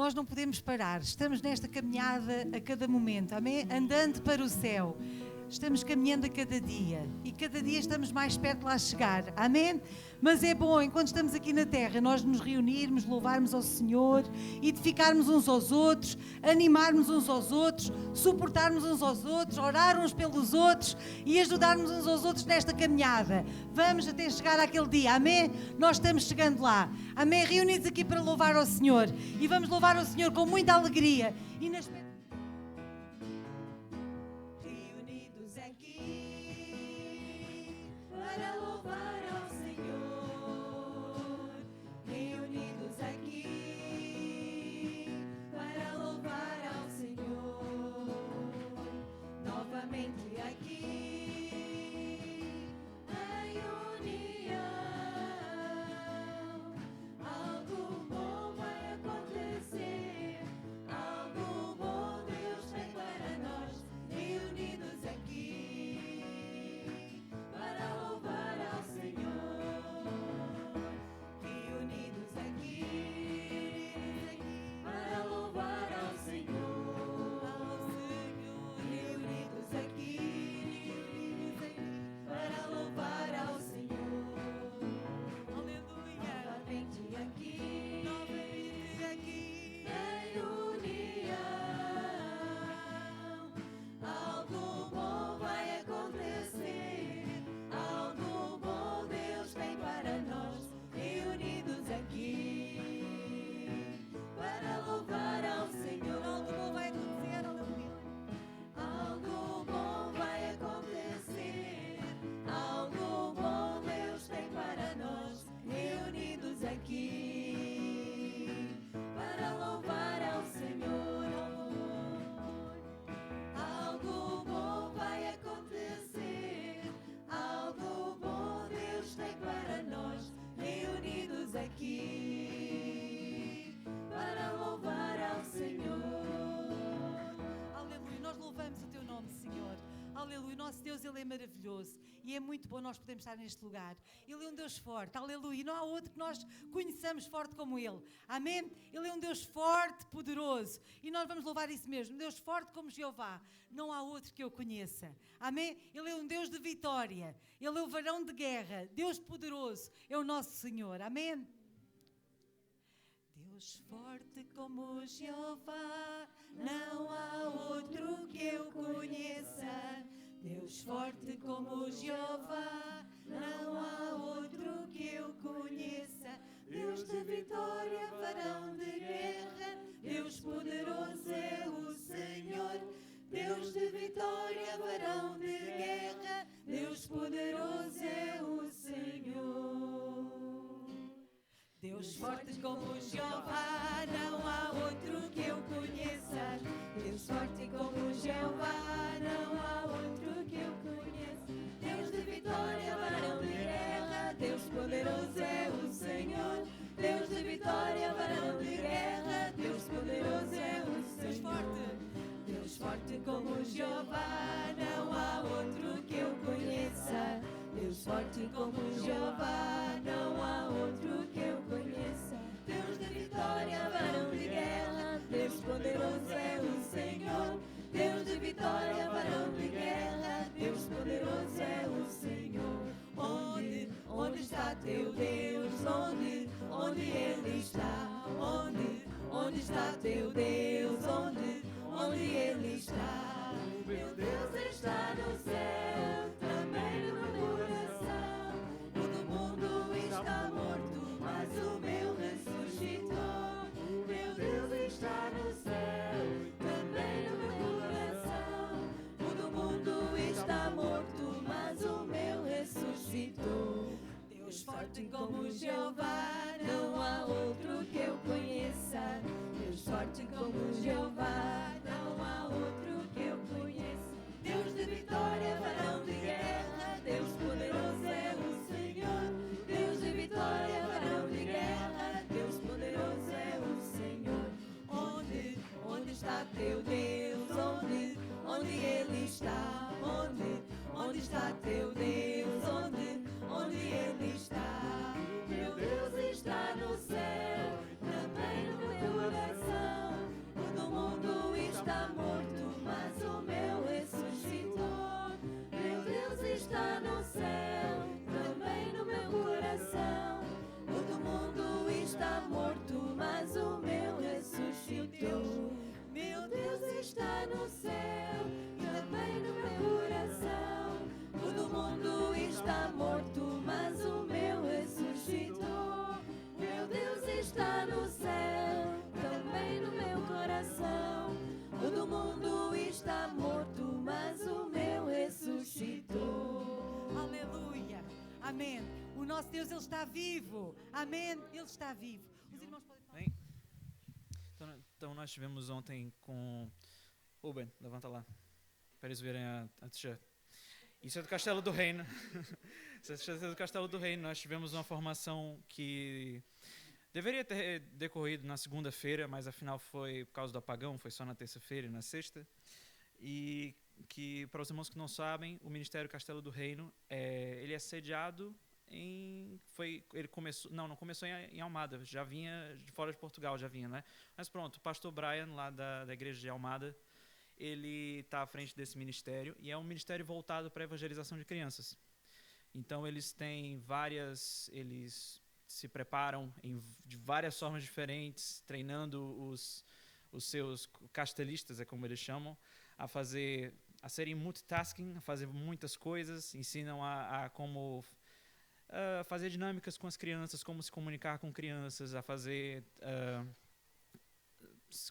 nós não podemos parar. Estamos nesta caminhada a cada momento, amém? Andando para o céu. Estamos caminhando a cada dia e cada dia estamos mais perto de lá chegar, amém? Mas é bom, enquanto estamos aqui na terra, nós nos reunirmos, louvarmos ao Senhor, edificarmos uns aos outros, animarmos uns aos outros, suportarmos uns aos outros, orar uns pelos outros e ajudarmos uns aos outros nesta caminhada. Vamos até chegar àquele dia, amém? Nós estamos chegando lá, amém? Reunidos aqui para louvar ao Senhor e vamos louvar ao Senhor com muita alegria e na expectativa. Para louvar ao Senhor, reunidos aqui, para louvar ao Senhor, novamente aqui, em união, algo bom vai acontecer, algo bom Deus tem para nós, reunidos aqui, para louvar ao Senhor, reunidos aqui, para louvar ao Senhor, reunidos aqui, para louvar ao Senhor, aleluia, novamente aqui, em união, algo bom vai acontecer. Algo bom Deus tem para nós, reunidos aqui, para louvar ao Senhor. Algo bom vai acontecer, aleluia. Algo bom vai acontecer, algo bom Deus tem para nós, reunidos aqui, para louvar ao Senhor. Algo bom vai acontecer, algo bom Deus tem para nós, reunidos aqui, para louvar ao Senhor. Aleluia, nós louvamos o Teu nome, Senhor. Aleluia, nosso Deus, Ele é maravilhoso e é muito bom nós podermos estar neste lugar. Ele é um Deus forte, aleluia, e não há outro que nós conheçamos forte como Ele, amém? Ele é um Deus forte, poderoso e nós vamos louvar isso mesmo, um Deus forte como Jeová, não há outro que eu conheça, amém? Ele é um Deus de vitória, Ele é o varão de guerra, Deus poderoso, é o nosso Senhor, amém? Deus forte como Jeová, não há outro que eu conheça. Deus forte como Jeová, não há outro que eu conheça. Deus de vitória, varão de guerra, Deus poderoso é o Senhor. Deus de vitória, varão de guerra, Deus poderoso é o Senhor. Deus forte como Jeová, não há outro que eu conheça. Deus forte como Jeová, não há outro que eu conheça. Deus de vitória, varão de guerra, Deus poderoso é o Senhor. Deus de vitória, varão de guerra, Deus poderoso é o Senhor. Deus forte como Jeová, não há outro que eu conheça. Deus forte como Jeová, não há outro que eu conheça. Deus de vitória, varão de guerra, Deus poderoso é o Senhor. Deus de vitória, varão de guerra, Deus poderoso é o Senhor. Onde está teu Deus? Onde Ele está? Onde está teu Deus? Onde Ele está? Meu Deus está no céu, também no meu coração. O do mundo está morto, mas o meu ressuscitou. Meu Deus está no céu, também no meu coração. O do mundo está morto, mas o meu ressuscitou. Deus forte como Jeová, não há outro que eu conheça. Deus forte como Jeová, não há outro que eu conheça. Deus de vitória, varão de guerra, Deus poderoso é o Senhor. Deus de vitória, varão de guerra, Deus poderoso é o Senhor. Onde está teu Deus? Onde Ele está? Onde está teu Deus? Onde Ele está? Meu Deus nosso Deus, Ele está vivo. Amém? Ele está vivo. Os irmãos podem falar. Bem, então nós estivemos ontem com... Ruben, levanta lá, para eles verem a t-shirt. Isso é do Castelo do Reino. Isso é do Castelo do Reino. Nós tivemos uma formação que deveria ter decorrido na segunda-feira, mas afinal foi por causa do apagão, foi só na terça-feira e na sexta. E que, para os irmãos que não sabem, o Ministério Castelo do Reino, ele é sediado em... Ele começou... Não começou em Almada, já vinha de fora de Portugal, já vinha, né? Mas pronto, o pastor Brian, lá da igreja de Almada, ele está à frente desse ministério e é um ministério voltado para a evangelização de crianças. Então eles se preparam de várias formas diferentes, treinando os seus castelistas, é como eles chamam, a serem multitasking, a fazer muitas coisas, ensinam a como fazer dinâmicas com as crianças, como se comunicar com crianças, a fazer...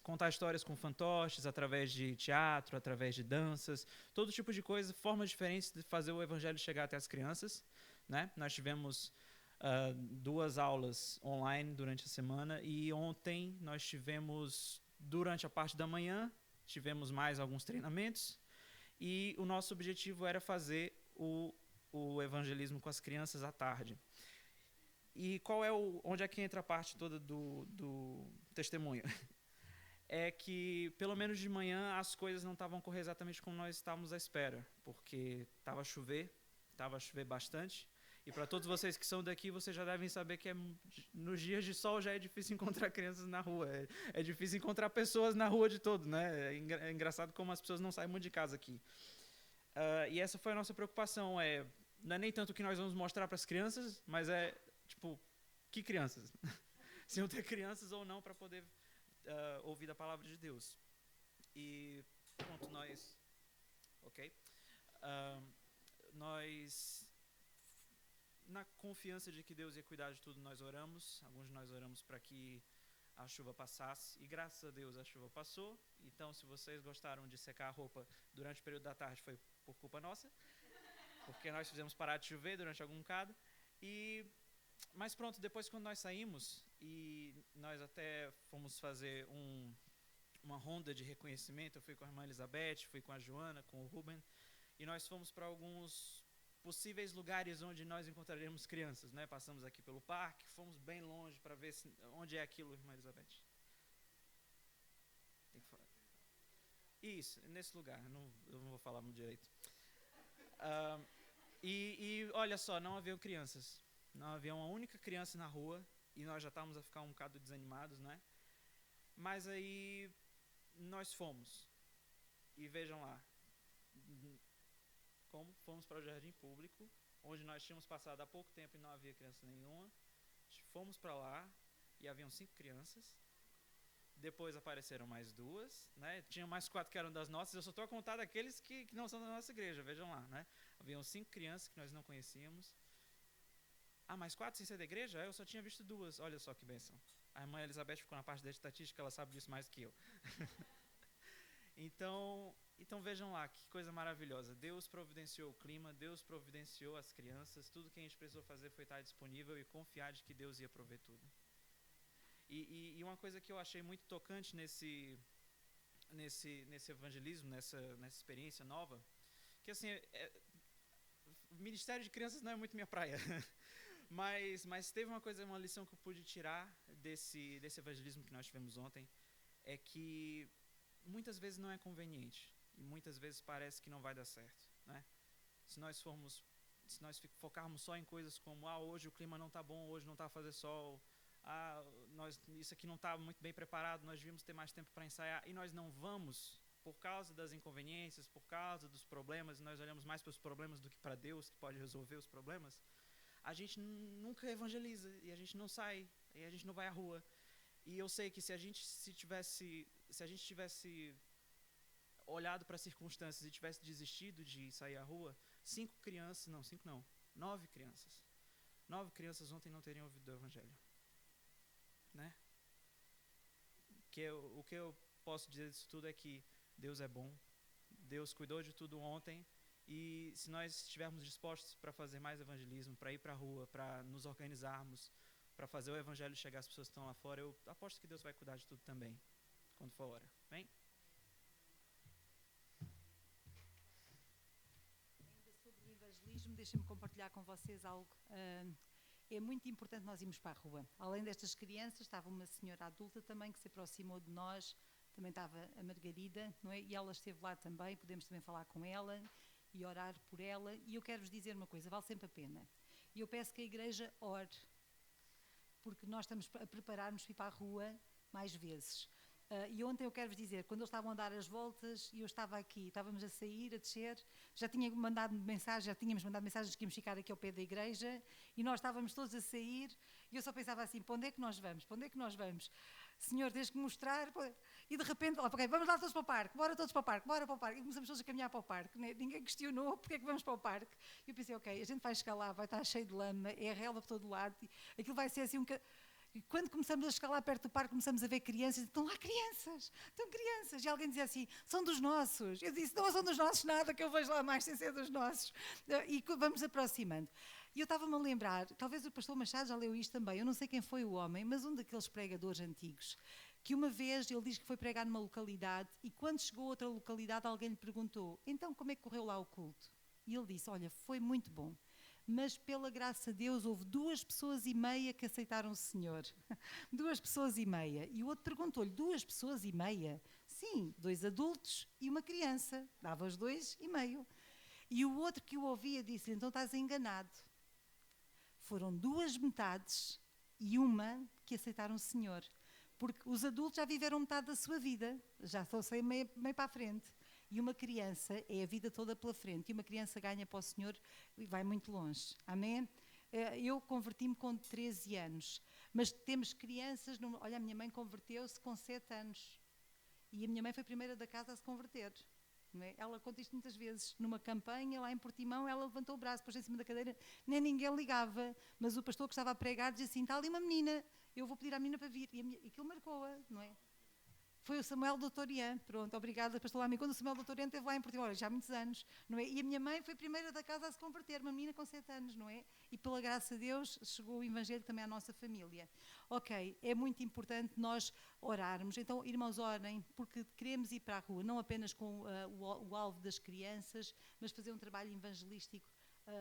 contar histórias com fantoches, através de teatro, através de danças, todo tipo de coisa, formas diferentes de fazer o evangelho chegar até as crianças, né? Nós tivemos 2 aulas online durante a semana e ontem nós tivemos, durante a parte da manhã, tivemos mais alguns treinamentos e o nosso objetivo era fazer o evangelismo com as crianças à tarde. E onde é que entra a parte toda do testemunho? É que, pelo menos de manhã, as coisas não estavam correndo exatamente como nós estávamos à espera, porque estava a chover bastante, e para todos vocês que são daqui, vocês já devem saber que nos dias de sol já é difícil encontrar crianças na rua, é difícil encontrar pessoas na rua de todo, né? É engraçado como as pessoas não saem muito de casa aqui. E essa foi a nossa preocupação, não é nem tanto o que nós vamos mostrar para as crianças, mas tipo, que crianças? Se vão ter crianças ou não para poder... ouvir a palavra de Deus. E pronto, nós, na confiança de que Deus ia cuidar de tudo, nós oramos. Alguns de nós oramos para que a chuva passasse, e graças a Deus a chuva passou. Então, se vocês gostaram de secar a roupa durante o período da tarde, foi por culpa nossa, porque nós fizemos parar de chover durante algum bocado. Mas pronto, depois quando nós saímos, e nós até fomos fazer uma ronda de reconhecimento, eu fui com a irmã Elizabeth, fui com a Joana, com o Ruben, e nós fomos para alguns possíveis lugares onde nós encontraremos crianças, né? Passamos aqui pelo parque, fomos bem longe para ver onde é aquilo, irmã Elizabeth. Tem que falar. Isso, nesse lugar, eu não vou falar muito direito. E olha só, não haviam crianças. Não havia uma única criança na rua e nós já estávamos a ficar um bocado desanimados, né? Mas aí nós fomos. E vejam lá. Como fomos para o jardim público, onde nós tínhamos passado há pouco tempo e não havia criança nenhuma. Fomos para lá e haviam 5 crianças. Depois apareceram mais 2, né? Tinham mais 4 que eram das nossas. Eu só estou a contar daqueles que não são da nossa igreja, vejam lá, né? Haviam 5 crianças que nós não conhecíamos. Mais 4 sem ser da igreja? Eu só tinha visto 2. Olha só que bênção. A irmã Elizabeth ficou na parte da estatística, ela sabe disso mais que eu. Então vejam lá, que coisa maravilhosa. Deus providenciou o clima, Deus providenciou as crianças, tudo que a gente precisou fazer foi estar disponível e confiar de que Deus ia prover tudo. E uma coisa que eu achei muito tocante nesse evangelismo, nessa experiência nova, que assim, ministério de crianças não é muito minha praia. Mas teve uma lição que eu pude tirar desse evangelismo que nós tivemos ontem, é que muitas vezes não é conveniente, e muitas vezes parece que não vai dar certo, né? Se nós focarmos só em coisas como, hoje o clima não está bom, hoje não está a fazer sol, isso aqui não está muito bem preparado, nós devíamos ter mais tempo para ensaiar, e nós não vamos, por causa das inconveniências, por causa dos problemas, nós olhamos mais para os problemas do que para Deus, que pode resolver os problemas, a gente nunca evangeliza, e a gente não sai, e a gente não vai à rua. E eu sei que se a gente tivesse olhado para as circunstâncias e tivesse desistido de sair à rua, 9 crianças. 9 crianças ontem não teriam ouvido o evangelho, né? O que eu posso dizer disso tudo é que Deus é bom, Deus cuidou de tudo ontem E se nós estivermos dispostos para fazer mais evangelismo, para ir para a rua, para nos organizarmos, para fazer o evangelho chegar às pessoas que estão lá fora, eu aposto que Deus vai cuidar de tudo também, quando for a hora. Bem? Ainda sobre o evangelismo, deixem-me compartilhar com vocês algo. É muito importante nós irmos para a rua. Além destas crianças, estava uma senhora adulta também que se aproximou de nós, também estava a Margarida, não é? E ela esteve lá também, podemos também falar com ela e orar por ela. E eu quero-vos dizer uma coisa, vale sempre a pena. E eu peço que a igreja ore, porque nós estamos a preparar-nos para ir para a rua mais vezes. E ontem eu quero-vos dizer, quando eles estavam a dar as voltas e eu estava aqui, estávamos a sair, a descer, já tínhamos mandado mensagens que íamos ficar aqui ao pé da igreja e nós estávamos todos a sair e eu só pensava assim, para onde é que nós vamos? Para onde é que nós vamos? Senhor, tens que mostrar. E de repente, ok, vamos lá todos para o parque, bora todos para o parque, bora para o parque. E começamos todos a caminhar para o parque, né? Ninguém questionou porque é que vamos para o parque. E eu pensei, ok, a gente vai chegar lá, vai estar cheio de lama, é a relva por todo lado, aquilo vai ser assim um bocadinho. E quando começamos a chegar lá perto do parque, começamos a ver crianças, estão lá crianças, estão crianças. E alguém dizia assim, são dos nossos. Eu disse, não são dos nossos nada, que eu vejo lá mais sem ser dos nossos. E vamos aproximando. E eu estava-me a lembrar, talvez o pastor Machado já leu isto também, eu não sei quem foi o homem, mas um daqueles pregadores antigos, que uma vez ele diz que foi pregar numa localidade e quando chegou a outra localidade alguém lhe perguntou, então como é que correu lá o culto? E ele disse, olha, foi muito bom. Mas pela graça de Deus houve 2,5 pessoas que aceitaram o Senhor. 2,5 pessoas. E o outro perguntou-lhe, 2,5 pessoas? Sim, 2 adultos e uma criança. Dava os 2,5. E o outro que o ouvia disse-lhe, então estás enganado. Foram 2 metades e uma que aceitaram o Senhor. Porque os adultos já viveram metade da sua vida, já só sei meio para a frente. E uma criança é a vida toda pela frente. E uma criança ganha para o Senhor e vai muito longe. Amém? Eu converti-me com 13 anos. Mas temos crianças... Olha, a minha mãe converteu-se com 7 anos. E a minha mãe foi a primeira da casa a se converter. Não é? Ela conta isto muitas vezes. Numa campanha, lá em Portimão, ela levantou o braço, pôs em cima da cadeira. Nem ninguém ligava. Mas o pastor que estava a pregar dizia assim, está ali uma menina. Eu vou pedir à menina para vir. E aquilo marcou-a, não é? Foi o Samuel Doutorian, pronto, obrigada, pastor Lamy. Quando o Samuel Doutorian esteve lá em Portugal, já há muitos anos, não é? E a minha mãe foi a primeira da casa a se converter, uma menina com 7 anos, não é? E pela graça de Deus chegou o Evangelho também à nossa família. Ok, é muito importante nós orarmos. Então, irmãos, orem, porque queremos ir para a rua, não apenas com o alvo das crianças, mas fazer um trabalho evangelístico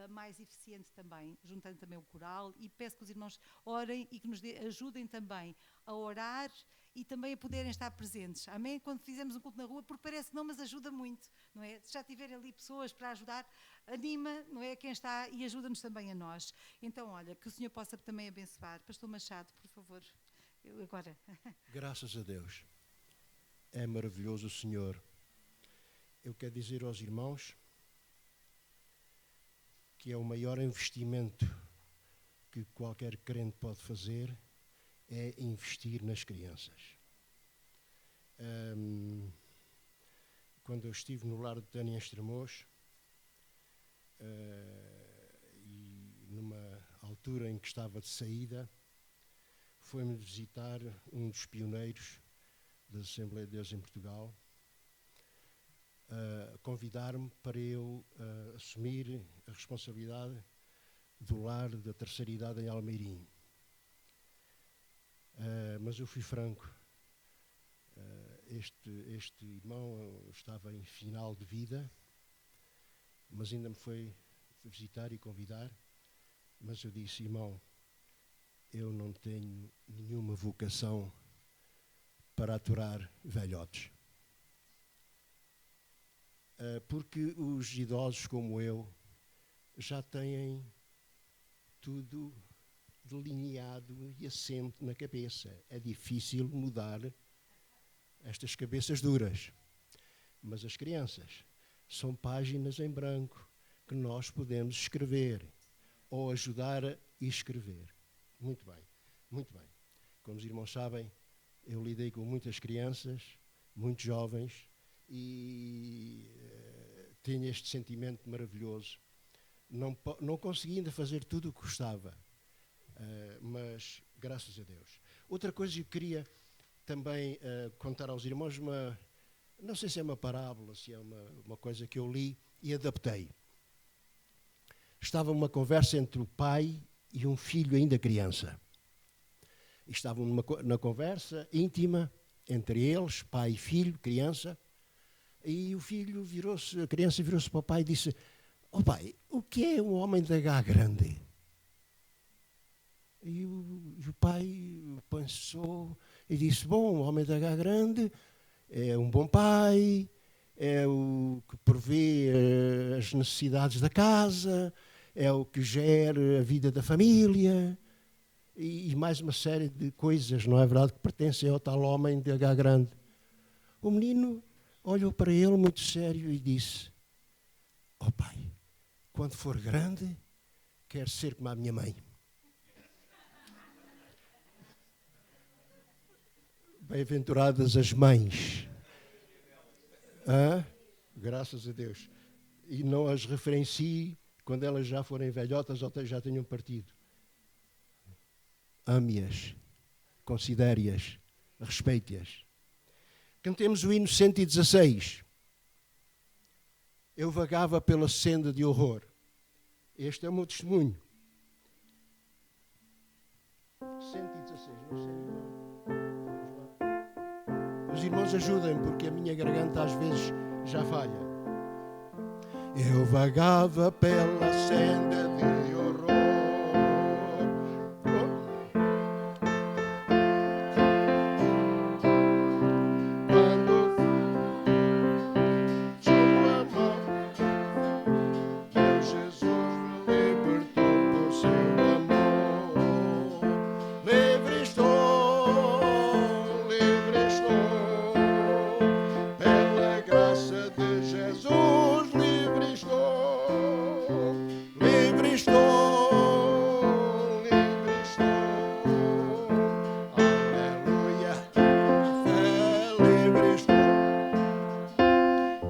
mais eficiente também, juntando também o coral, e peço que os irmãos orem e que nos ajudem também a orar e também a poderem estar presentes, amém? Quando fizemos um culto na rua, porque parece que não, mas ajuda muito, não é? Se já tiverem ali pessoas para ajudar, anima, não é? Quem está e ajuda-nos também a nós. Então, olha, que o Senhor possa também abençoar. Pastor Machado, por favor, agora. Graças a Deus, é maravilhoso o Senhor. Eu quero dizer aos irmãos que é o maior investimento que qualquer crente pode fazer, é investir nas crianças. Quando eu estive no lar de Tânia em Estremoz, e numa altura em que estava de saída, foi-me visitar um dos pioneiros da Assembleia de Deus em Portugal, convidar-me para eu assumir a responsabilidade do lar da terceira idade em Almeirim. Mas eu fui franco. Este irmão estava em final de vida, mas ainda me foi visitar e convidar. Mas eu disse, irmão, eu não tenho nenhuma vocação para aturar velhotes. Porque os idosos como eu já têm tudo delineado e assente na cabeça. É difícil mudar estas cabeças duras. Mas as crianças são páginas em branco que nós podemos escrever ou ajudar a escrever. Muito bem, muito bem. Como os irmãos sabem, eu lidei com muitas crianças, muitos jovens, e tenho este sentimento maravilhoso. Não consegui ainda fazer tudo o que gostava, mas graças a Deus. Outra coisa que eu queria também contar aos irmãos, não sei se é uma parábola, se é uma coisa que eu li e adaptei. Estava uma conversa entre o pai e um filho ainda criança. Estavam na conversa íntima entre eles, pai e filho, criança, e a criança virou-se para o pai e disse: "Oh pai, o que é um homem de H grande?" E o pai pensou e disse: "Bom, um homem de H grande é um bom pai, é o que provê as necessidades da casa, é o que gera a vida da família e mais uma série de coisas, não é verdade, que pertencem ao tal homem de H grande." O menino olhou para ele muito sério e disse: "Oh pai, quando for grande, quero ser como a minha mãe." Bem-aventuradas as mães. Graças a Deus. E não as referencie quando elas já forem velhotas ou já tenham partido. Ame-as, considere-as, respeite-as. Cantemos o hino 116. Eu vagava pela senda de horror. Este é o meu testemunho. 116, não sei. Os irmãos ajudem-me, porque a minha garganta às vezes já falha. Eu vagava pela senda de horror. Quando sua mão, meu Jesus me libertou por seu amor. Livre estou, pela graça de Jesus, livre estou, livre estou, livre estou, aleluia, livre estou.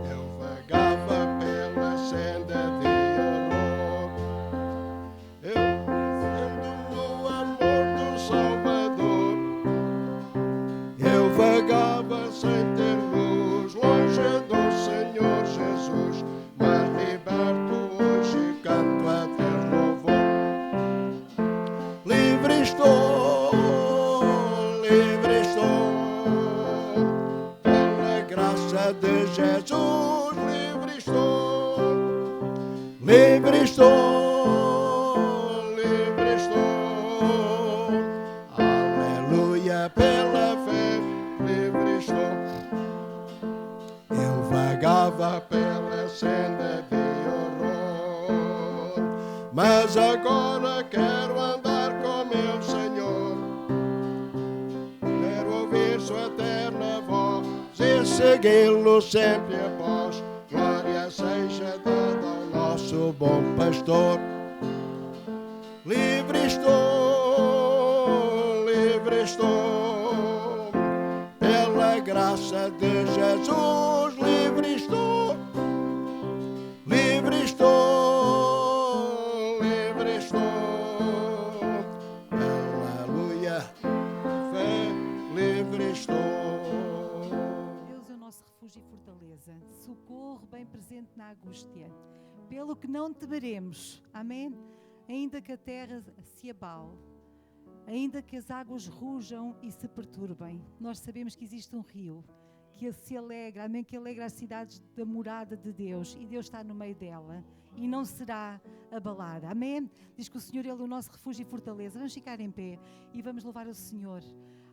Eu vagava pela senda de horror, eu sendo o amor do Salvador. Eu vagava sem ter luz, longe do Senhor Jesus, mas liberto hoje canto a Deus louvor. Livre estou, pela graça de Jesus, livre estou, livre estou, livre estou, aleluia, pela fé, livre estou. Eu vagava pela senda de horror, mas agora quero andar com meu Senhor. Quero ouvir sua eterna voz e segui-lo sempre após. Glória seja dada ao nosso bom pastor. Livre estou, pela graça de Jesus, livre estou, livre estou, livre estou, aleluia, fé, livre estou. Deus é o nosso refúgio e fortaleza, socorro bem presente na angústia, pelo que não temeremos, amém? Ainda que a terra se abale, ainda que as águas rujam e se perturbem, nós sabemos que existe um rio que se alegra, amém, que alegra as cidades da morada de Deus, e Deus está no meio dela e não será abalada, amém? Diz que o Senhor, Ele é o nosso refúgio e fortaleza. Vamos ficar em pé e vamos louvar o Senhor.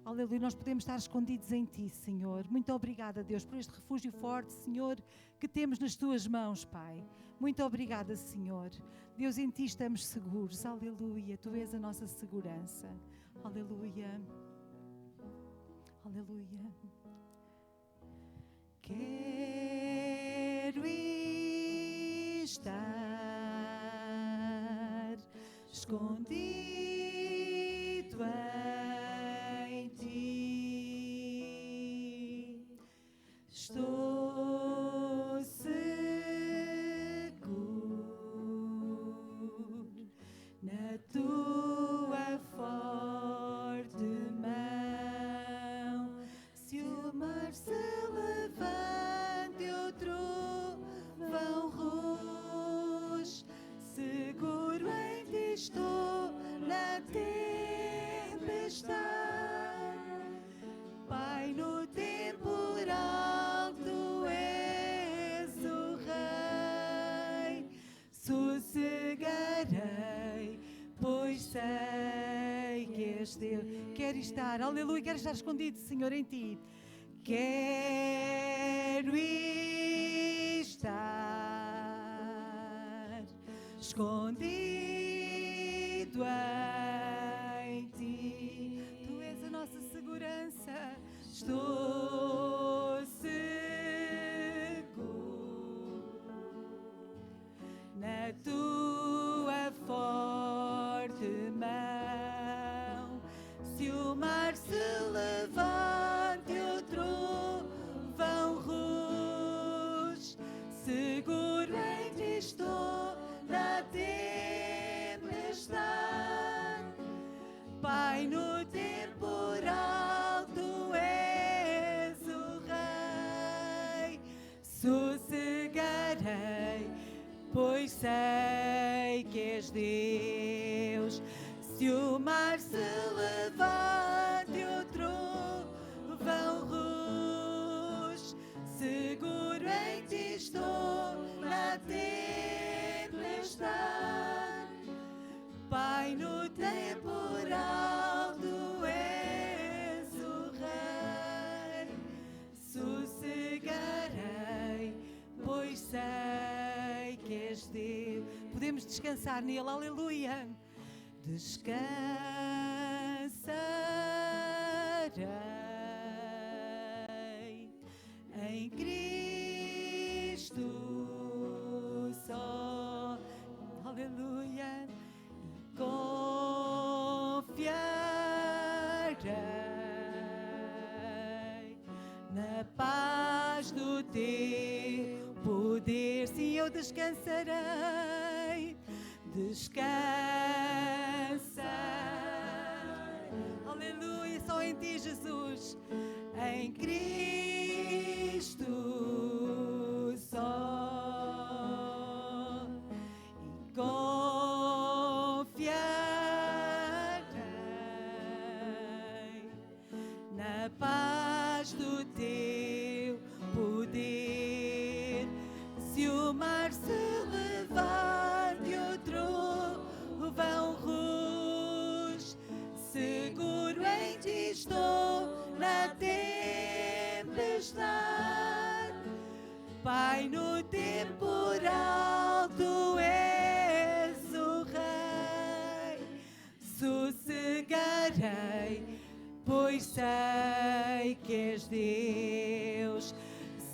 Aleluia, nós podemos estar escondidos em Ti, Senhor. Muito obrigada, Deus, por este refúgio forte, Senhor, que temos nas Tuas mãos, Pai. Muito obrigada, Senhor. Deus, em Ti estamos seguros. Aleluia, Tu és a nossa segurança. Aleluia. Aleluia. Quero estar escondido em Ti. Estou seguro na Tua forte mão. Se o mar se levante, outro vão quero estar, aleluia, quero estar escondido, Senhor, em Ti. Quero estar escondido em Ti. Tu és a nossa segurança. Estou seguro na Tua forte mão. Se o mar se levante e o trovão ruge, seguro em Ti estou na tempestade. Pai, no temporal Tu és o Rei. Sossegarei, pois sei que és Deus. Se o mar se levante e o trovão ruge, seguro em Ti estou na tempestade. Pai, no temporal Tu és o Rei. Sossegarei, pois sei que és Deus. Podemos descansar nele, aleluia. Descansarei em Cristo só, aleluia, e confiarei na paz do Teu poder. Sim, eu descansarei. Descansarei, aleluia, só em Ti, Jesus, em Cristo só, e confiarei na paz do Teu poder. Se o mar se levante e o trovão ruge, seguro em Ti estou na tempestade. Pai, no temporal Tu és o Rei. Sossegarei, pois sei que és Deus.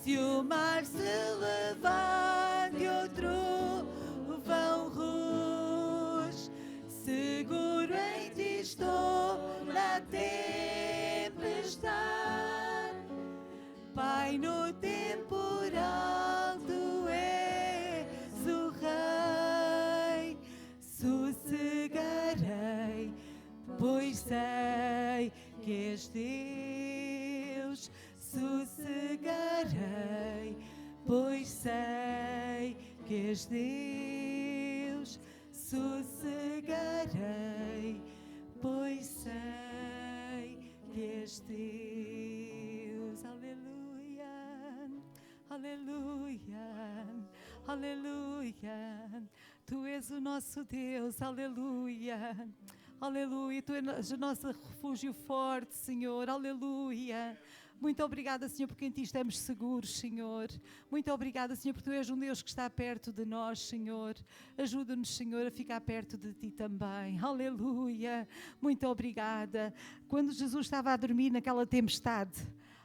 Se o mar se levante e o trovão ruge, seguro em Ti estou na tempestade. Pai, no temporal Tu és o Rei. Sossegarei, pois sei que és Deus. Sossegarei, pois sei que és Deus. Sossegarei, pois sei que és Deus. Aleluia, aleluia, aleluia. Tu és o nosso Deus, aleluia. Aleluia, Tu és o nosso refúgio forte, Senhor, aleluia. Muito obrigada, Senhor, porque em Ti estamos seguros, Senhor. Muito obrigada, Senhor, porque Tu és um Deus que está perto de nós, Senhor. Ajuda-nos, Senhor, a ficar perto de Ti também. Aleluia. Muito obrigada. Quando Jesus estava a dormir naquela tempestade,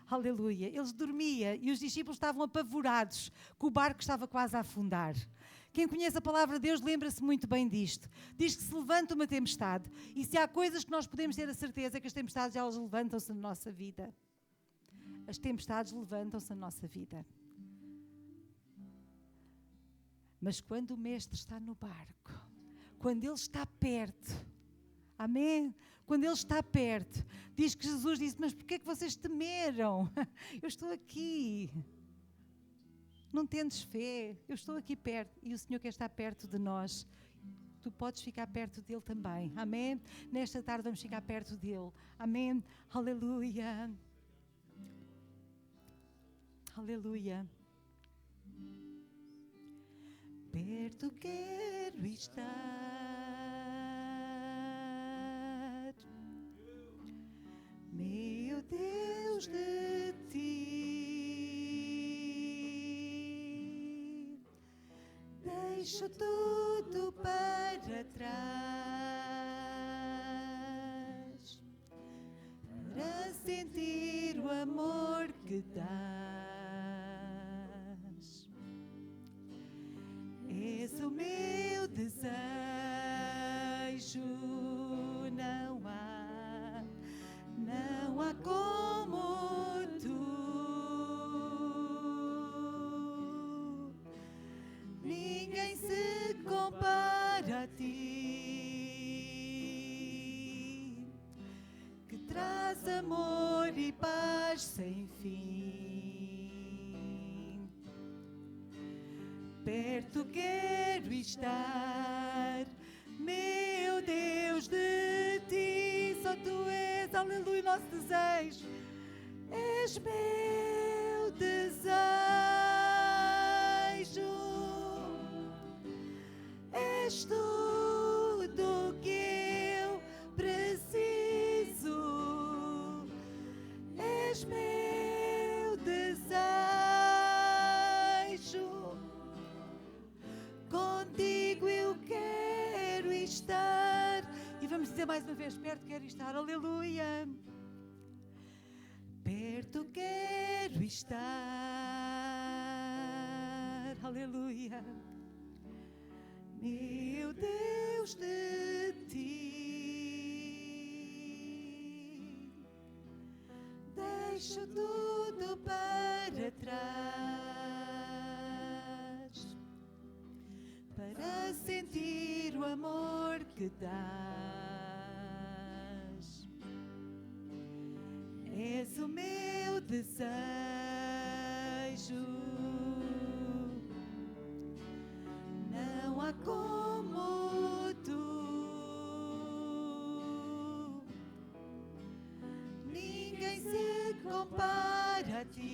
aleluia, Ele dormia e os discípulos estavam apavorados, que o barco estava quase a afundar. Quem conhece a palavra de Deus lembra-se muito bem disto. Diz que se levanta uma tempestade, e se há coisas que nós podemos ter a certeza é que as tempestades elas levantam-se na nossa vida. As tempestades levantam-se na nossa vida. Mas quando o Mestre está no barco, quando Ele está perto, amém? Quando Ele está perto, diz que Jesus disse, mas porquê é que vocês temeram? Eu estou aqui. Não tendes fé, eu estou aqui perto e o Senhor quer estar perto de nós. Tu podes ficar perto dEle também, amém? Nesta tarde vamos ficar perto dEle, amém? Aleluia, aleluia. Perto quero estar, Deus de ti. Deixo tudo para trás para sentir o amor que dás. És o meu desejo, não há como tu. Ninguém se compara a ti, que traz amor e paz sem fim. Perto quero estar, meu Deus, de ti. Só tu és, aleluia, nosso desejo. És meu desejo. És tudo que eu preciso. És meu desejo. Contigo eu quero estar. E vamos dizer mais uma vez, perto quero estar, aleluia. Perto quero estar, aleluia. Meu Deus, de ti. Deixo tudo para trás para sentir o amor que dás. És o meu desejo, não há como tu. Ninguém se compara a ti,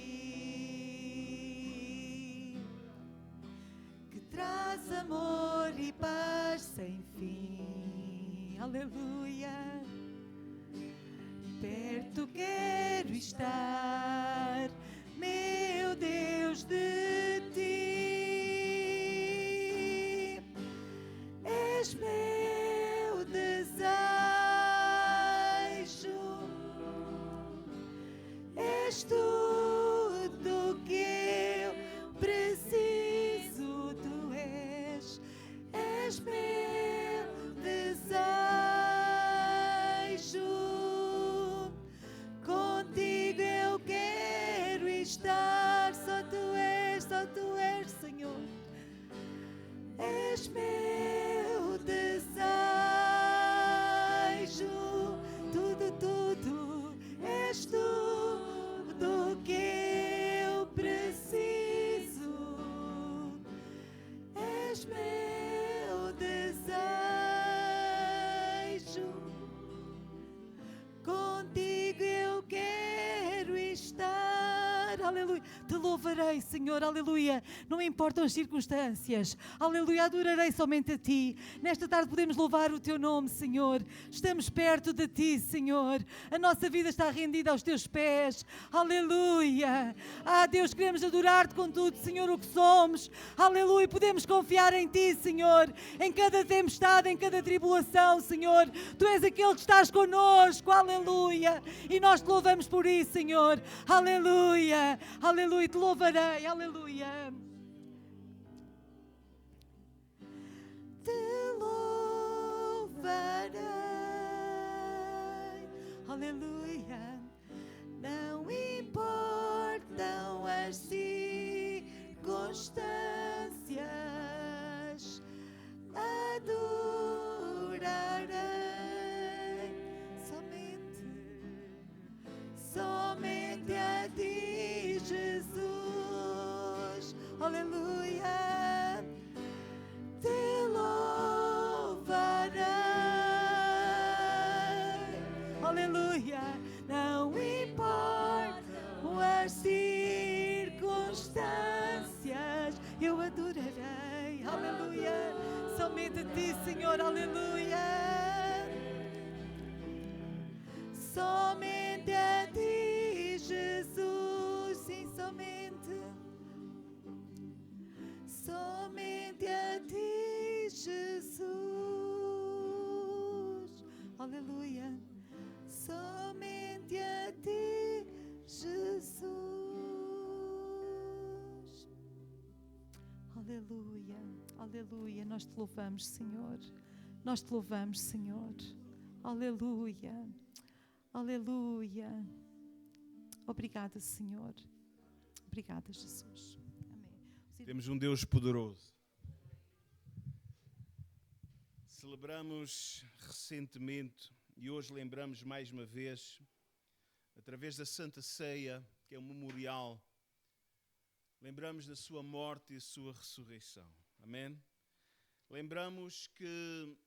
que traz amor e paz sem fim. Aleluia. Perto quero estar, meu Deus, de ti. És meu desejo. És tudo que eu preciso. Tu és meu desejo. Contigo eu quero estar. Só tu és, Senhor. És meu desejo. Tudo, és tudo que eu preciso. És meu desejo. Contigo eu quero estar. Aleluia. Te louvarei, Senhor, aleluia. Não importam as circunstâncias, aleluia. Adorarei somente a Ti. Nesta tarde podemos louvar o Teu nome, Senhor. Estamos perto de Ti, Senhor. A nossa vida está rendida aos Teus pés, aleluia. Ah, Deus, queremos adorar-te com tudo, Senhor, o que somos, aleluia. Podemos confiar em Ti, Senhor, em cada tempestade, em cada tribulação, Senhor. Tu és aquele que estás connosco, aleluia. E nós te louvamos por isso, Senhor, aleluia, aleluia. Te louvarei, aleluia. Te louvarei, aleluia. Não importam as circunstâncias, adorarei somente a Ti, Jesus, aleluia. Te louvarei, aleluia. Não importam as circunstâncias, eu adorarei, aleluia. Somente a Ti, Senhor, aleluia. Somente a Ti. Aleluia, aleluia. Nós te louvamos, Senhor. Nós te louvamos, Senhor. Aleluia, aleluia. Obrigada, Senhor. Obrigada, Jesus. Amém. Temos um Deus poderoso. Celebramos recentemente e hoje lembramos mais uma vez, através da Santa Ceia, que é um memorial, lembramos da sua morte e da sua ressurreição. Amém? Lembramos que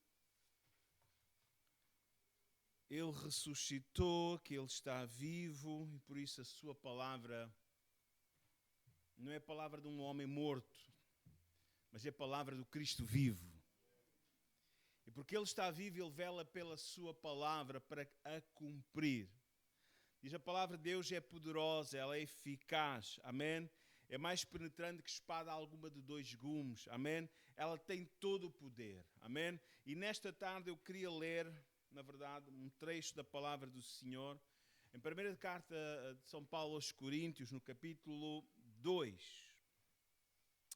Ele ressuscitou, que Ele está vivo e por isso a sua palavra não é a palavra de um homem morto, mas é a palavra do Cristo vivo. E porque Ele está vivo, Ele vela pela sua palavra para a cumprir. Diz a palavra de Deus é poderosa, ela é eficaz, amém? É mais penetrante que espada alguma de 2 gumes, amém? Ela tem todo o poder, amém? E nesta tarde eu queria ler, na verdade, um trecho da palavra do Senhor, em primeira carta de São Paulo aos Coríntios, no capítulo 2.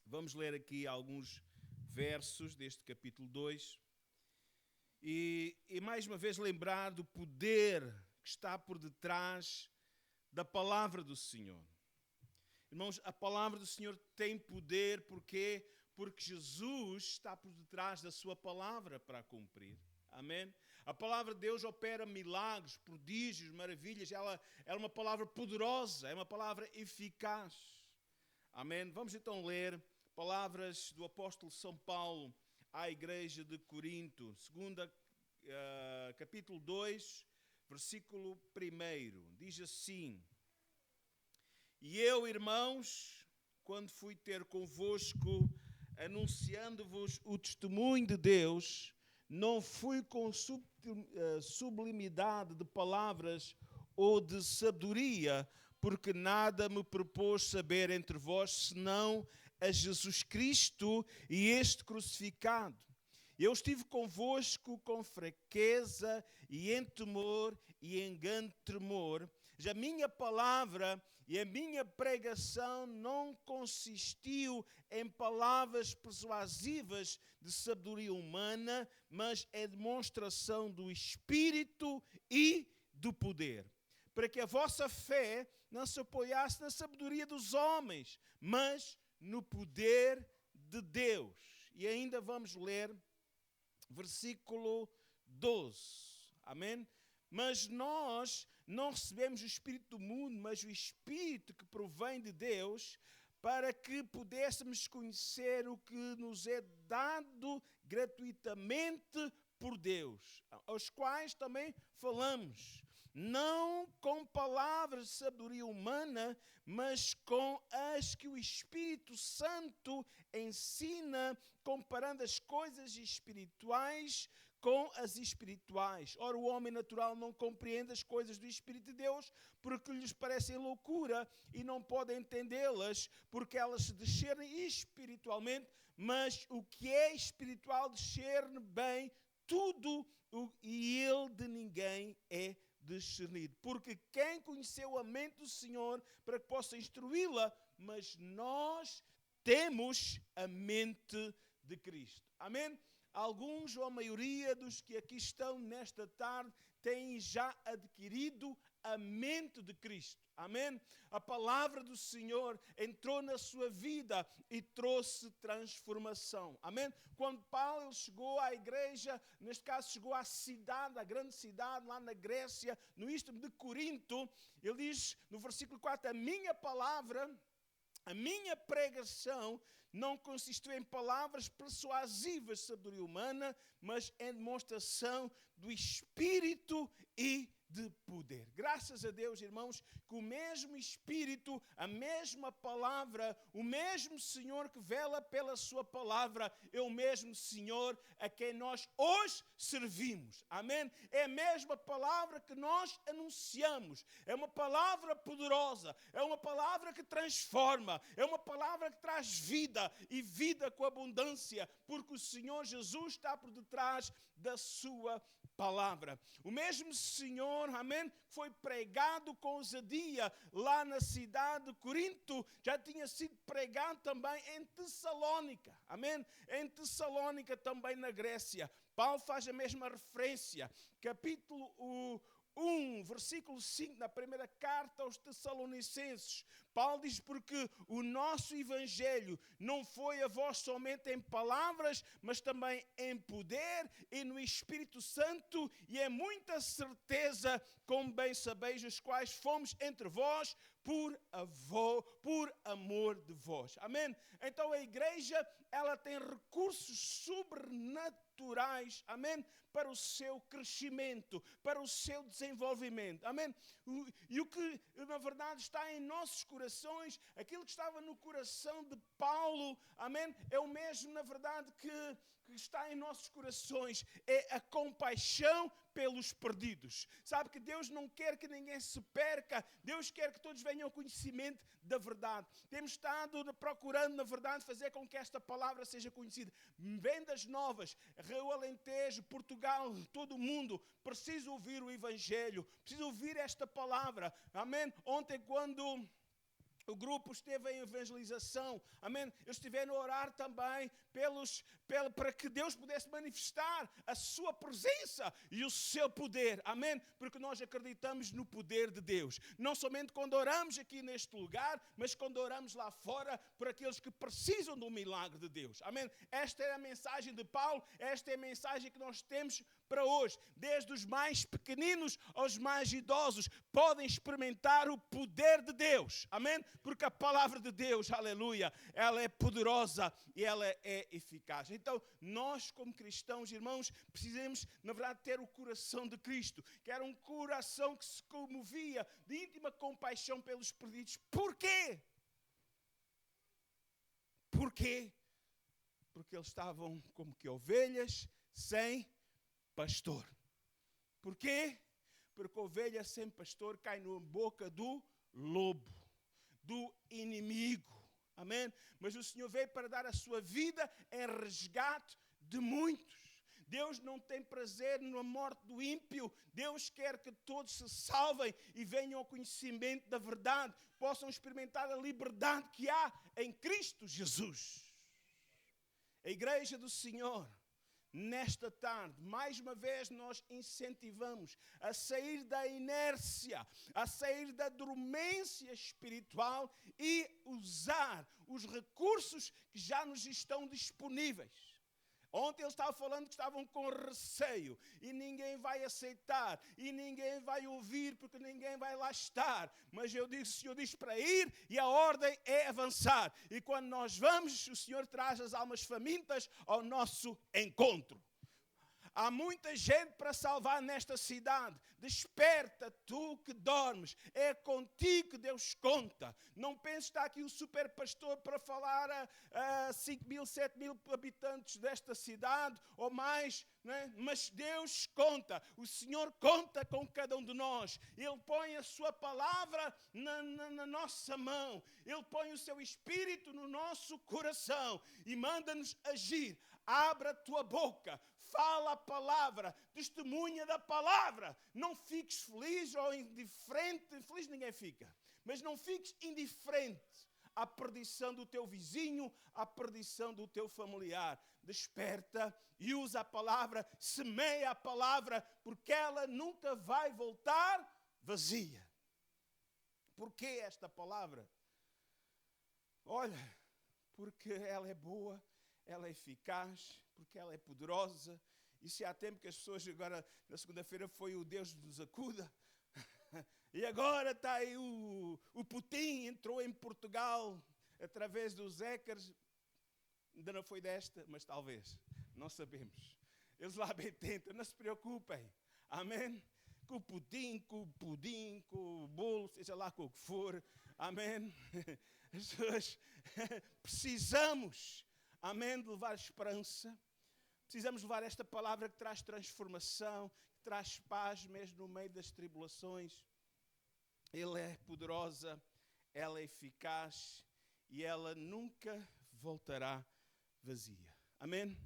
Vamos ler aqui alguns versos deste capítulo 2 e mais uma vez lembrar do poder que está por detrás da palavra do Senhor. Irmãos, a palavra do Senhor tem poder porque Jesus está por detrás da sua palavra para a cumprir. Amém? A palavra de Deus opera milagres, prodígios, maravilhas. Ela é uma palavra poderosa, é uma palavra eficaz. Amém? Vamos então ler palavras do apóstolo São Paulo à igreja de Corinto, capítulo 2, versículo 1. Diz assim: E eu, irmãos, quando fui ter convosco, anunciando-vos o testemunho de Deus, não fui com sublimidade de palavras ou de sabedoria, porque nada me propôs saber entre vós, senão a Jesus Cristo e este crucificado. Eu estive convosco com fraqueza e em temor e em grande tremor. A minha palavra e a minha pregação não consistiu em palavras persuasivas de sabedoria humana, mas é demonstração do Espírito e do poder, para que a vossa fé não se apoiasse na sabedoria dos homens, mas no poder de Deus. E ainda vamos ler versículo 12. Amém? Mas nós não recebemos o Espírito do mundo, mas o Espírito que provém de Deus, para que pudéssemos conhecer o que nos é dado gratuitamente por Deus, aos quais também falamos, não com palavras de sabedoria humana, mas com as que o Espírito Santo ensina, comparando as coisas espirituais com as espirituais. Ora, o homem natural não compreende as coisas do Espírito de Deus, porque lhes parecem loucura e não podem entendê-las, porque elas se discernem espiritualmente, mas o que é espiritual discerne bem tudo, e ele de ninguém é discernido. Porque quem conheceu a mente do Senhor para que possa instruí-la, mas nós temos a mente de Cristo. Amém? Alguns ou a maioria dos que aqui estão nesta tarde têm já adquirido a mente de Cristo. Amém? A palavra do Senhor entrou na sua vida e trouxe transformação. Amém? Quando Paulo chegou à igreja, neste caso chegou à cidade, à grande cidade, lá na Grécia, no istmo de Corinto, ele diz no versículo 4, a minha palavra, a minha pregação não consistiu em palavras persuasivas de sabedoria humana, mas em demonstração do Espírito e de poder. Graças a Deus, irmãos, que o mesmo Espírito, a mesma palavra, o mesmo Senhor que vela pela sua palavra, é o mesmo Senhor a quem nós hoje servimos. Amém? É a mesma palavra que nós anunciamos. É uma palavra poderosa, é uma palavra que transforma, é uma palavra que traz vida e vida com abundância, porque o Senhor Jesus está por detrás da sua palavra. O mesmo Senhor, amém, foi pregado com ousadia lá na cidade de Corinto, já tinha sido pregado também em Tessalônica, amém? Em Tessalônica, também na Grécia. Paulo faz a mesma referência, capítulo 1, versículo 5, na primeira carta aos Tessalonicenses. Paulo diz: porque o nosso evangelho não foi a vós somente em palavras, mas também em poder e no Espírito Santo, e é muita certeza, como bem sabeis, os quais fomos entre vós por amor de vós. Amém? Então a igreja, ela tem recursos sobrenaturais, amém, para o seu crescimento, para o seu desenvolvimento. Amém? E o que, na verdade, está em nossos corações, aquilo que estava no coração de Paulo, amém, é o mesmo, na verdade, que está em nossos corações, é a compaixão pelos perdidos. Sabe que Deus não quer que ninguém se perca, Deus quer que todos venham ao conhecimento da verdade. Temos estado procurando, na verdade, fazer com que esta palavra seja conhecida. Vendas novas, Rio Alentejo, Portugal, todo o mundo precisa ouvir o Evangelho, precisa ouvir esta palavra. Amém? Ontem, quando o grupo esteve em evangelização, amém, eles estiveram a orar também para que Deus pudesse manifestar a sua presença e o seu poder, amém, porque nós acreditamos no poder de Deus, não somente quando oramos aqui neste lugar, mas quando oramos lá fora por aqueles que precisam do milagre de Deus, amém. Esta é a mensagem de Paulo, esta é a mensagem que nós temos para hoje. Desde os mais pequeninos aos mais idosos podem experimentar o poder de Deus, amém, porque a palavra de Deus, aleluia, ela é poderosa e ela é eficaz. Então, nós como cristãos, irmãos, precisamos, na verdade, ter o coração de Cristo, que era um coração que se comovia de íntima compaixão pelos perdidos. Porquê? Porquê? Porque eles estavam como que ovelhas sem pastor. Porquê? Porque a ovelha sem pastor cai na boca do lobo, do inimigo. Amém? Mas o Senhor veio para dar a sua vida em resgate de muitos. Deus não tem prazer na morte do ímpio. Deus quer que todos se salvem e venham ao conhecimento da verdade, possam experimentar a liberdade que há em Cristo Jesus. A igreja do Senhor, nesta tarde, mais uma vez nós incentivamos a sair da inércia, a sair da dormência espiritual e usar os recursos que já nos estão disponíveis. Ontem ele estava falando que estavam com receio e ninguém vai aceitar e ninguém vai ouvir porque ninguém vai lá estar. Mas o Senhor diz para ir e a ordem é avançar. E quando nós vamos, o Senhor traz as almas famintas ao nosso encontro. Há muita gente para salvar nesta cidade. Desperta, tu que dormes. É contigo que Deus conta. Não penses que está aqui o super pastor para falar a 5 mil, 7 mil habitantes desta cidade ou mais, né? Mas Deus conta. O Senhor conta com cada um de nós. Ele põe a sua palavra na nossa mão. Ele põe o seu Espírito no nosso coração e manda-nos agir. Abra a tua boca, fala a palavra, testemunha da palavra. Não fiques feliz ou indiferente, feliz ninguém fica, mas não fiques indiferente à perdição do teu vizinho, à perdição do teu familiar. Desperta e usa a palavra, semeia a palavra, porque ela nunca vai voltar vazia. Porquê esta palavra? Olha, porque ela é boa, ela é eficaz, porque ela é poderosa. E se há tempo que as pessoas agora, na segunda-feira, foi o Deus nos acuda. E agora está aí o Putin, entrou em Portugal através dos hackers. Ainda não foi desta, mas talvez. Não sabemos. Eles lá bem tentam, não se preocupem. Amém? Com o Putin, com o pudim, com o bolo, seja lá com o que for. Amém? As pessoas precisamos, amém, de levar esperança. Precisamos levar esta palavra que traz transformação, que traz paz mesmo no meio das tribulações. Ela é poderosa, ela é eficaz e ela nunca voltará vazia. Amém?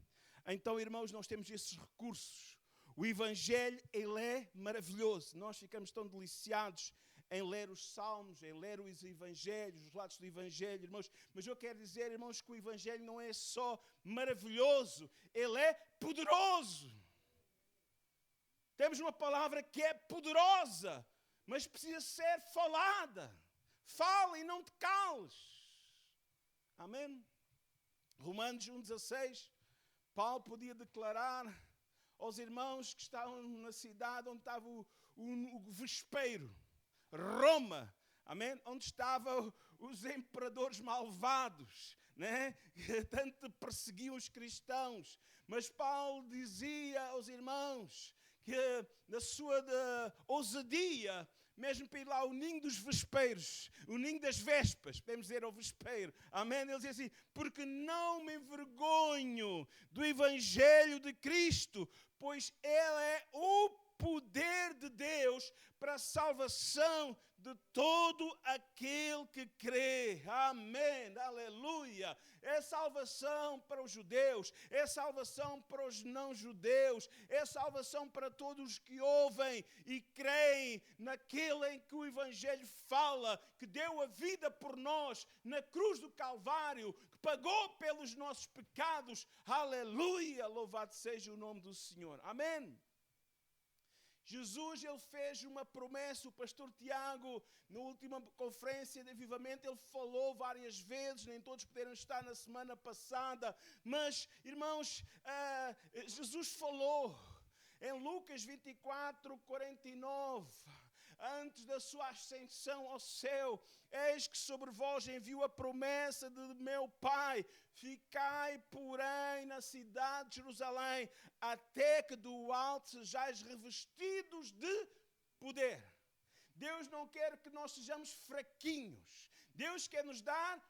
Então, irmãos, nós temos esses recursos. O Evangelho, ele é maravilhoso. Nós ficamos tão deliciados em ler os Salmos, em ler os Evangelhos, os relatos do Evangelho, irmãos. Mas eu quero dizer, irmãos, que o Evangelho não é só maravilhoso, ele é poderoso. Temos uma palavra que é poderosa, mas precisa ser falada. Fala e não te cales. Amém? Romanos 1,16, Paulo podia declarar aos irmãos que estavam na cidade onde estava o vespeiro, Roma, amém? Onde estavam os imperadores malvados, né? Que tanto perseguiam os cristãos. Mas Paulo dizia aos irmãos que na sua ousadia, mesmo para ir lá ao ninho dos vespeiros, o ninho das vespas, podemos dizer ao vespeiro, amém? Ele diz assim, porque não me envergonho do Evangelho de Cristo, pois ele é o poder de Deus para a salvação de todo aquele que crê. Amém, aleluia. É salvação para os judeus, é salvação para os não-judeus, é salvação para todos os que ouvem e creem naquele em que o Evangelho fala, que deu a vida por nós na cruz do Calvário, que pagou pelos nossos pecados. Aleluia, louvado seja o nome do Senhor. Amém. Jesus, ele fez uma promessa, o pastor Tiago, na última conferência de avivamento, ele falou várias vezes, nem todos puderam estar na semana passada, mas, irmãos, Jesus falou em Lucas 24:49, antes da sua ascensão ao céu, eis que sobre vós envio a promessa de meu Pai, ficai, porém, na cidade de Jerusalém, até que do alto sejais revestidos de poder. Deus não quer que nós sejamos fraquinhos. Deus quer nos dar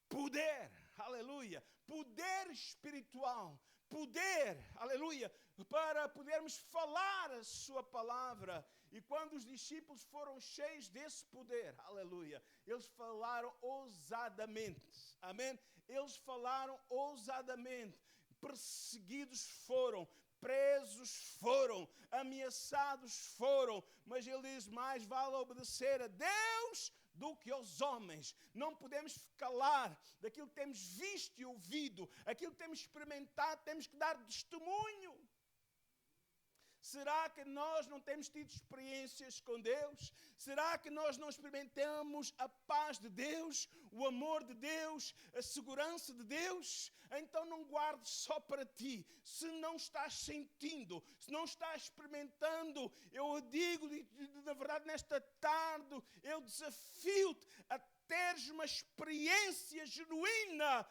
poder, aleluia, poder espiritual, poder, aleluia, para podermos falar a sua palavra. E quando os discípulos foram cheios desse poder, aleluia, eles falaram ousadamente, amém? Eles falaram ousadamente, perseguidos foram, presos foram, ameaçados foram, mas ele diz, mais vale obedecer a Deus do que aos homens. Não podemos calar daquilo que temos visto e ouvido, aquilo que temos experimentado, temos que dar testemunho. Será que nós não temos tido experiências com Deus? Será que nós não experimentamos a paz de Deus, o amor de Deus, a segurança de Deus? Então não guardes só para ti. Se não estás sentindo, se não estás experimentando, eu digo, na verdade, nesta tarde, eu desafio-te a teres uma experiência genuína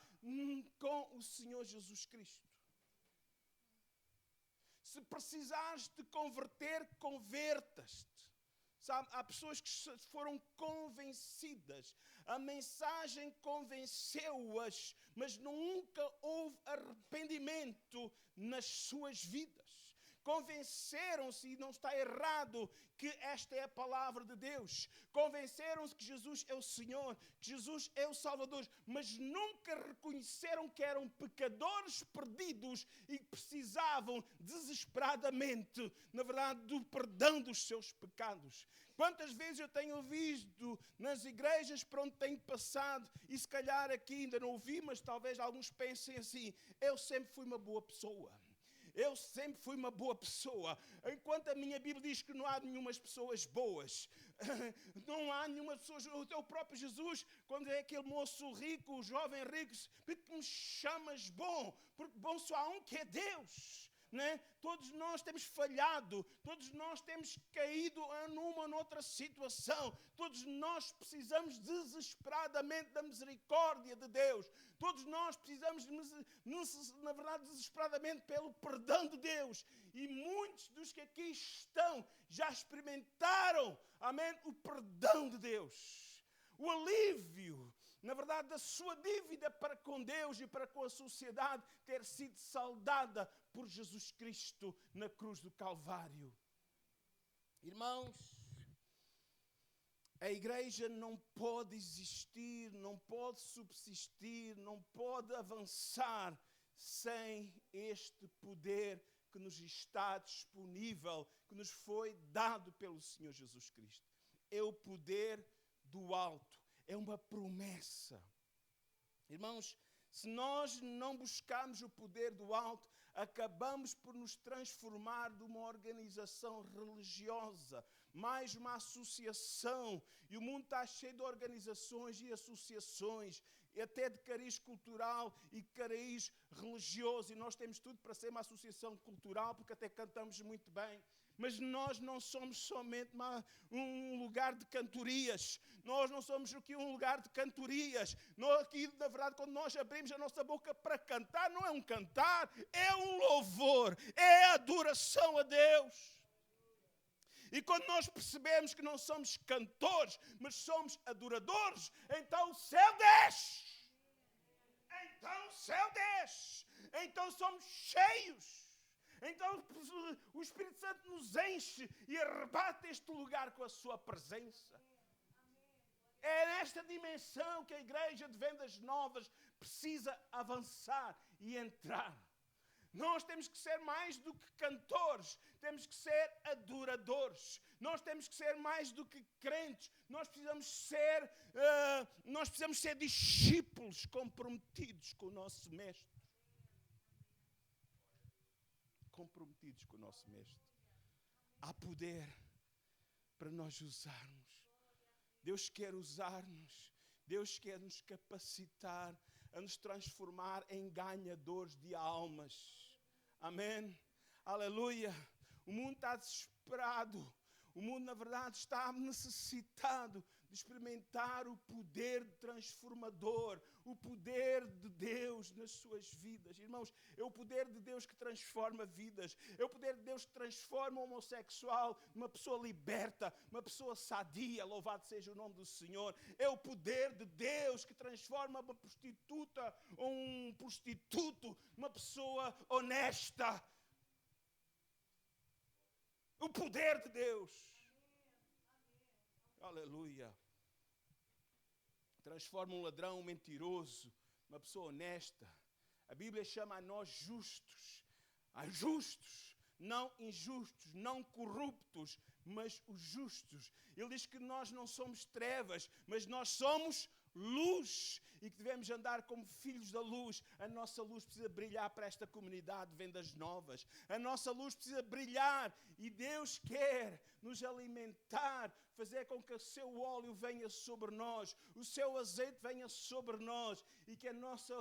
com o Senhor Jesus Cristo. Se precisares de converter, convertas-te. Sabe, há pessoas que foram convencidas. A mensagem convenceu-as, mas nunca houve arrependimento nas suas vidas. Convenceram-se, e não está errado, que esta é a palavra de Deus. Convenceram-se que Jesus é o Senhor, que Jesus é o Salvador, mas nunca reconheceram que eram pecadores perdidos e que precisavam desesperadamente, na verdade, do perdão dos seus pecados. Quantas vezes eu tenho visto nas igrejas por onde tenho passado, e se calhar aqui ainda não ouvi, mas talvez alguns pensem assim, eu sempre fui uma boa pessoa. Eu sempre fui uma boa pessoa. Enquanto a minha Bíblia diz que não há nenhumas pessoas boas. Não há nenhuma pessoa. O teu próprio Jesus, quando é aquele moço rico, o jovem rico, que me chamas bom? Porque bom só há um, que é Deus. Né? Todos nós temos falhado, todos nós temos caído numa ou noutra situação, todos nós precisamos desesperadamente da misericórdia de Deus, todos nós precisamos, na verdade, desesperadamente pelo perdão de Deus, e muitos dos que aqui estão já experimentaram, amém, o perdão de Deus, o alívio, na verdade, da sua dívida para com Deus e para com a sociedade ter sido saldada por Jesus Cristo na cruz do Calvário. Irmãos, a igreja não pode existir, não pode subsistir, não pode avançar sem este poder que nos está disponível, que nos foi dado pelo Senhor Jesus Cristo. É o poder do alto, é uma promessa. Irmãos, se nós não buscarmos o poder do alto, acabamos por nos transformar de uma organização religiosa, mais uma associação. E o mundo está cheio de organizações e associações, e até de cariz cultural e cariz religioso. E nós temos tudo para ser uma associação cultural, porque até cantamos muito bem. Mas nós não somos somente um lugar de cantorias. Nós não somos aqui um lugar de cantorias. Nós aqui, na verdade, quando nós abrimos a nossa boca para cantar, não é um cantar, é um louvor, é adoração a Deus. E quando nós percebemos que não somos cantores, mas somos adoradores, então o céu desce. Então o céu desce. Então somos cheios. Então o Espírito Santo nos enche e arrebata este lugar com a sua presença. É nesta dimensão que a igreja de Vendas Novas precisa avançar e entrar. Nós temos que ser mais do que cantores, temos que ser adoradores. Nós temos que ser mais do que crentes. Nós precisamos ser discípulos comprometidos com o nosso Mestre. Comprometidos com o nosso Mestre. Há poder para nós usarmos. Deus quer usar-nos. Deus quer nos capacitar a nos transformar em ganhadores de almas. Amém? Aleluia. O mundo está desesperado. O mundo, na verdade, está necessitado de experimentar o poder transformador, o poder de Deus nas suas vidas. Irmãos, é o poder de Deus que transforma vidas. É o poder de Deus que transforma o homossexual numa pessoa liberta, uma pessoa sadia, louvado seja o nome do Senhor. É o poder de Deus que transforma uma prostituta ou um prostituto numa pessoa honesta. O poder de Deus. Aleluia. Transforma um ladrão, um mentiroso, uma pessoa honesta. A Bíblia chama a nós justos. A justos, não injustos, não corruptos, mas os justos. Ele diz que nós não somos trevas, mas nós somos luz. E que devemos andar como filhos da luz. A nossa luz precisa brilhar para esta comunidade de Vendas Novas. A nossa luz precisa brilhar. E Deus quer nos alimentar, fazer com que o seu óleo venha sobre nós, o seu azeite venha sobre nós, e que a nossa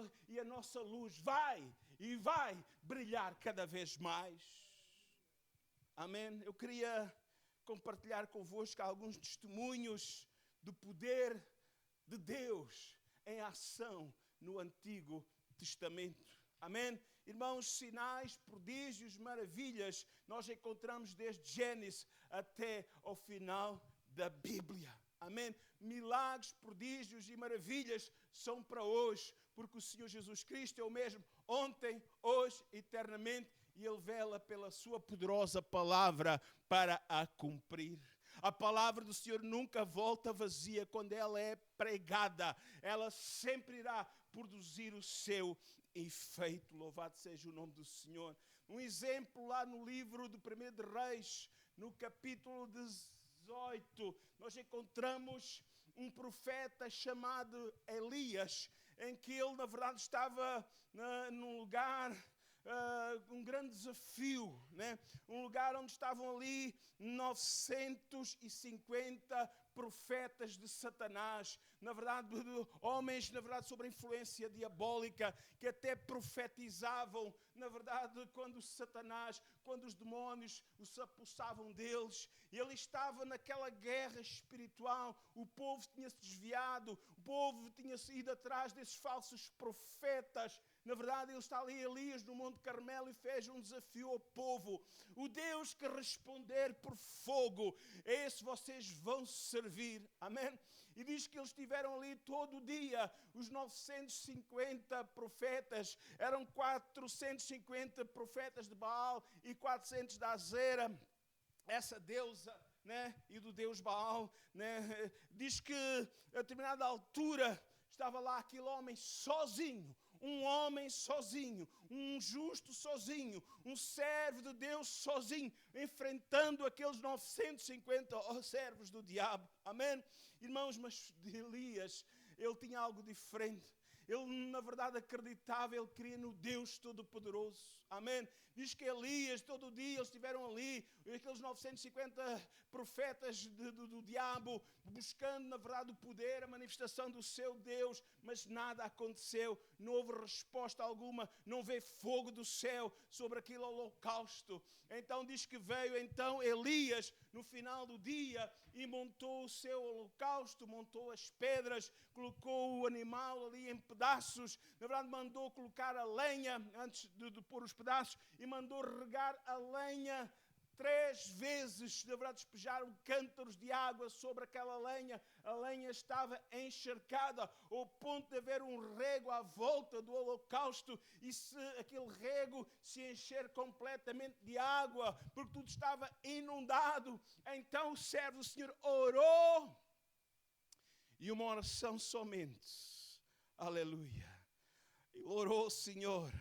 luz vai brilhar cada vez mais. Amém? Eu queria compartilhar convosco alguns testemunhos do poder de Deus em ação no Antigo Testamento. Amém? Irmãos, sinais, prodígios, maravilhas, nós encontramos desde Gênesis até ao final da Bíblia. Amém? Milagres, prodígios e maravilhas são para hoje, porque o Senhor Jesus Cristo é o mesmo ontem, hoje, eternamente, e Ele vela pela sua poderosa palavra para a cumprir. A palavra do Senhor nunca volta vazia quando ela é pregada. Ela sempre irá produzir o seu efeito. Louvado seja o nome do Senhor. Um exemplo lá no livro do 1 de Reis, no capítulo 18, nós encontramos um profeta chamado Elias, em que ele, na verdade, estava num lugar, um grande desafio, né? Um lugar onde estavam ali 950 profetas de Satanás, na verdade, homens, na verdade, sob a influência diabólica, que até profetizavam, na verdade, quando Satanás, quando os demónios se apossavam deles. Ele estava naquela guerra espiritual, o povo tinha-se desviado, o povo tinha-se ido atrás desses falsos profetas. Na verdade, ele está ali, Elias, no Monte Carmelo, e fez um desafio ao povo. O Deus que responder por fogo, esse vocês vão servir. Amém? E diz que eles estiveram ali todo o dia. Os 950 profetas, eram 450 profetas de Baal e 400 da Azera, essa deusa, né? E do deus Baal, né? Diz que a determinada altura estava lá aquele homem sozinho, um homem sozinho, um justo sozinho, um servo de Deus sozinho, enfrentando aqueles 950 servos do diabo. Amém? Irmãos, mas Elias, ele tinha algo diferente. Ele, na verdade, acreditava, ele cria no Deus Todo-Poderoso. Amém? Diz que Elias, todo dia, eles estiveram ali, aqueles 950 profetas do diabo, buscando, na verdade, o poder, a manifestação do seu Deus, mas nada aconteceu, não houve resposta alguma, não veio fogo do céu sobre aquele holocausto. Então diz que veio então Elias no final do dia e montou o seu holocausto, montou as pedras, colocou o animal ali em pedaços, na verdade mandou colocar a lenha antes de pôr os pedaços e mandou regar a lenha 3 vezes, na verdade despejaram cântaros de água sobre aquela lenha. A lenha estava encharcada ao ponto de haver um rego à volta do holocausto, e se aquele rego se encher completamente de água, porque tudo estava inundado, então o servo do Senhor orou, e uma oração somente, aleluia, ele orou, Senhor,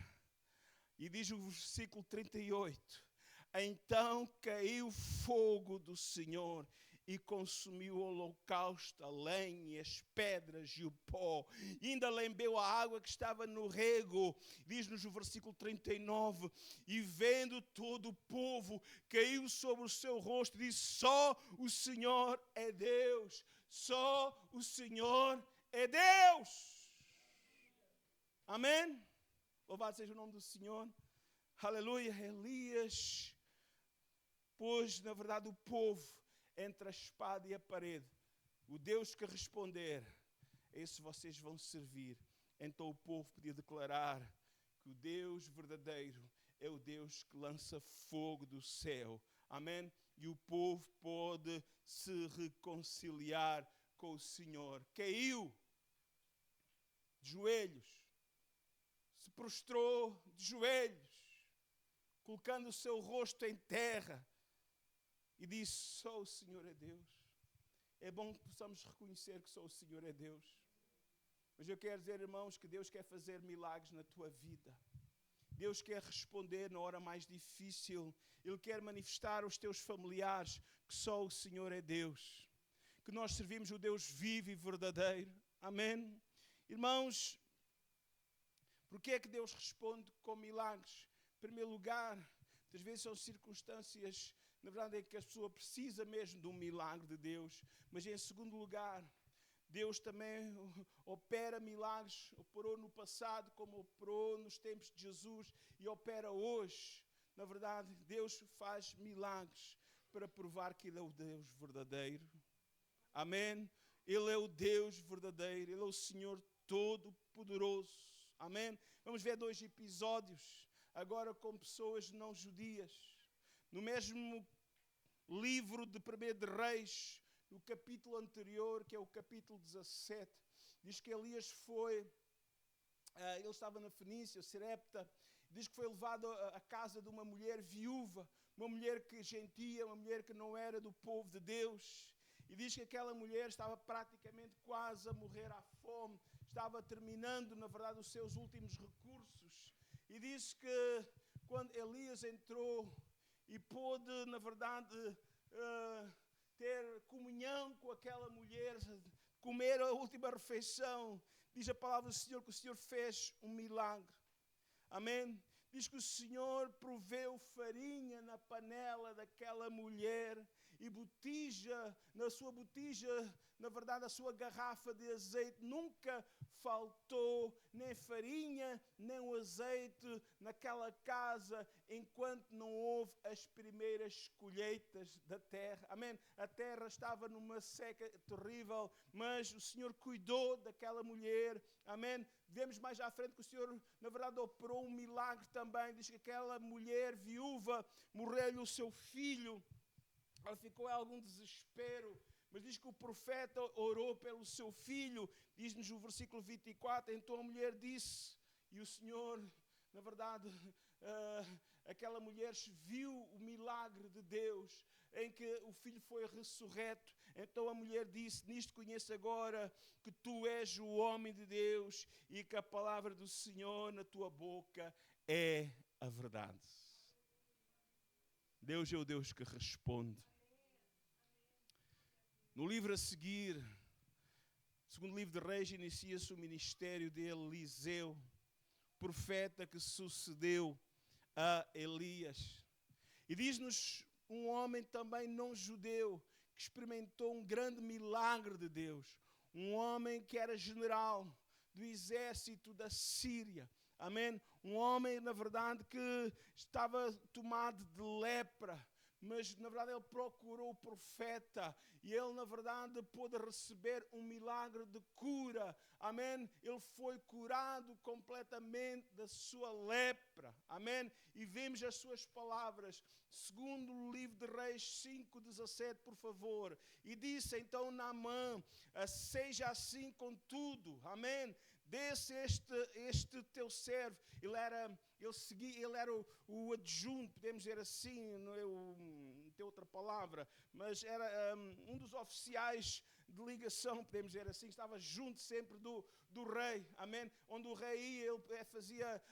e diz o versículo 38, então caiu fogo do Senhor e consumiu o holocausto, a lenha, as pedras e o pó. E ainda lambeu a água que estava no rego. Diz-nos o versículo 39, e vendo todo o povo, caiu sobre o seu rosto e disse, só o Senhor é Deus. Só o Senhor é Deus. Amém? Louvado seja o nome do Senhor. Aleluia. Elias pôs, na verdade, o povo entre a espada e a parede. O Deus que responder, esse vocês vão servir. Então o povo podia declarar que o Deus verdadeiro é o Deus que lança fogo do céu. Amém? E o povo pode se reconciliar com o Senhor. Caiu de joelhos, se prostrou de joelhos, colocando o seu rosto em terra, e disse, só o Senhor é Deus. É bom que possamos reconhecer que só o Senhor é Deus. Mas eu quero dizer, irmãos, que Deus quer fazer milagres na tua vida. Deus quer responder na hora mais difícil. Ele quer manifestar aos teus familiares que só o Senhor é Deus. Que nós servimos o Deus vivo e verdadeiro. Amém? Irmãos, por que é que Deus responde com milagres? Em primeiro lugar, às vezes são circunstâncias, na verdade, é que a pessoa precisa mesmo de um milagre de Deus. Mas em segundo lugar, Deus também opera milagres. Operou no passado, como operou nos tempos de Jesus, e opera hoje. Na verdade, Deus faz milagres para provar que Ele é o Deus verdadeiro. Amém? Ele é o Deus verdadeiro. Ele é o Senhor Todo-Poderoso. Amém? Vamos ver 2 episódios, agora com pessoas não judias. No mesmo livro de 1 de Reis, no capítulo anterior, que é o capítulo 17, diz que Elias foi, ele estava na Fenícia, Serepta, diz que foi levado à casa de uma mulher viúva, uma mulher que gentia, uma mulher que não era do povo de Deus, e diz que aquela mulher estava praticamente quase a morrer à fome, estava terminando, na verdade, os seus últimos recursos, e diz que quando Elias entrou e pôde, na verdade, ter comunhão com aquela mulher, comer a última refeição, diz a palavra do Senhor que o Senhor fez um milagre. Amém? Diz que o Senhor proveu farinha na panela daquela mulher e botija, na sua botija, na verdade, a sua garrafa de azeite nunca faltou nem farinha, nem o azeite naquela casa, enquanto não houve as primeiras colheitas da terra. Amém? A terra estava numa seca terrível, mas o Senhor cuidou daquela mulher. Amém? Vemos mais à frente que o Senhor, na verdade, operou um milagre também. Diz que aquela mulher viúva, morreu-lhe o seu filho. Ela ficou em algum desespero, mas diz que o profeta orou pelo seu filho. Diz-nos o versículo 24, então a mulher disse, e o Senhor, na verdade, aquela mulher viu o milagre de Deus, em que o filho foi ressurreto, Então a mulher disse: nisto conheço agora que tu és o homem de Deus e que a palavra do Senhor na tua boca é a verdade. Deus é o Deus que responde. No livro a seguir, segundo livro de Reis, inicia-se o ministério de Eliseu, profeta que sucedeu a Elias. E diz-nos um homem também não judeu que experimentou um grande milagre de Deus. Um homem que era general do exército da Síria. Amém? Um homem, na verdade, que estava tomado de lepra. Mas, na verdade, ele procurou o profeta e ele, na verdade, pôde receber um milagre de cura. Amém? Ele foi curado completamente da sua lepra. Amém? E vemos as suas palavras. Segundo o livro de Reis 5:17, por favor. E disse então Naamã: seja assim contudo. Amém? Desse este teu servo. Ele era o adjunto, podemos dizer assim, não tem outra palavra, mas era um dos oficiais de ligação, podemos dizer assim, estava junto sempre do rei, amém? Onde o rei ia, ele fazia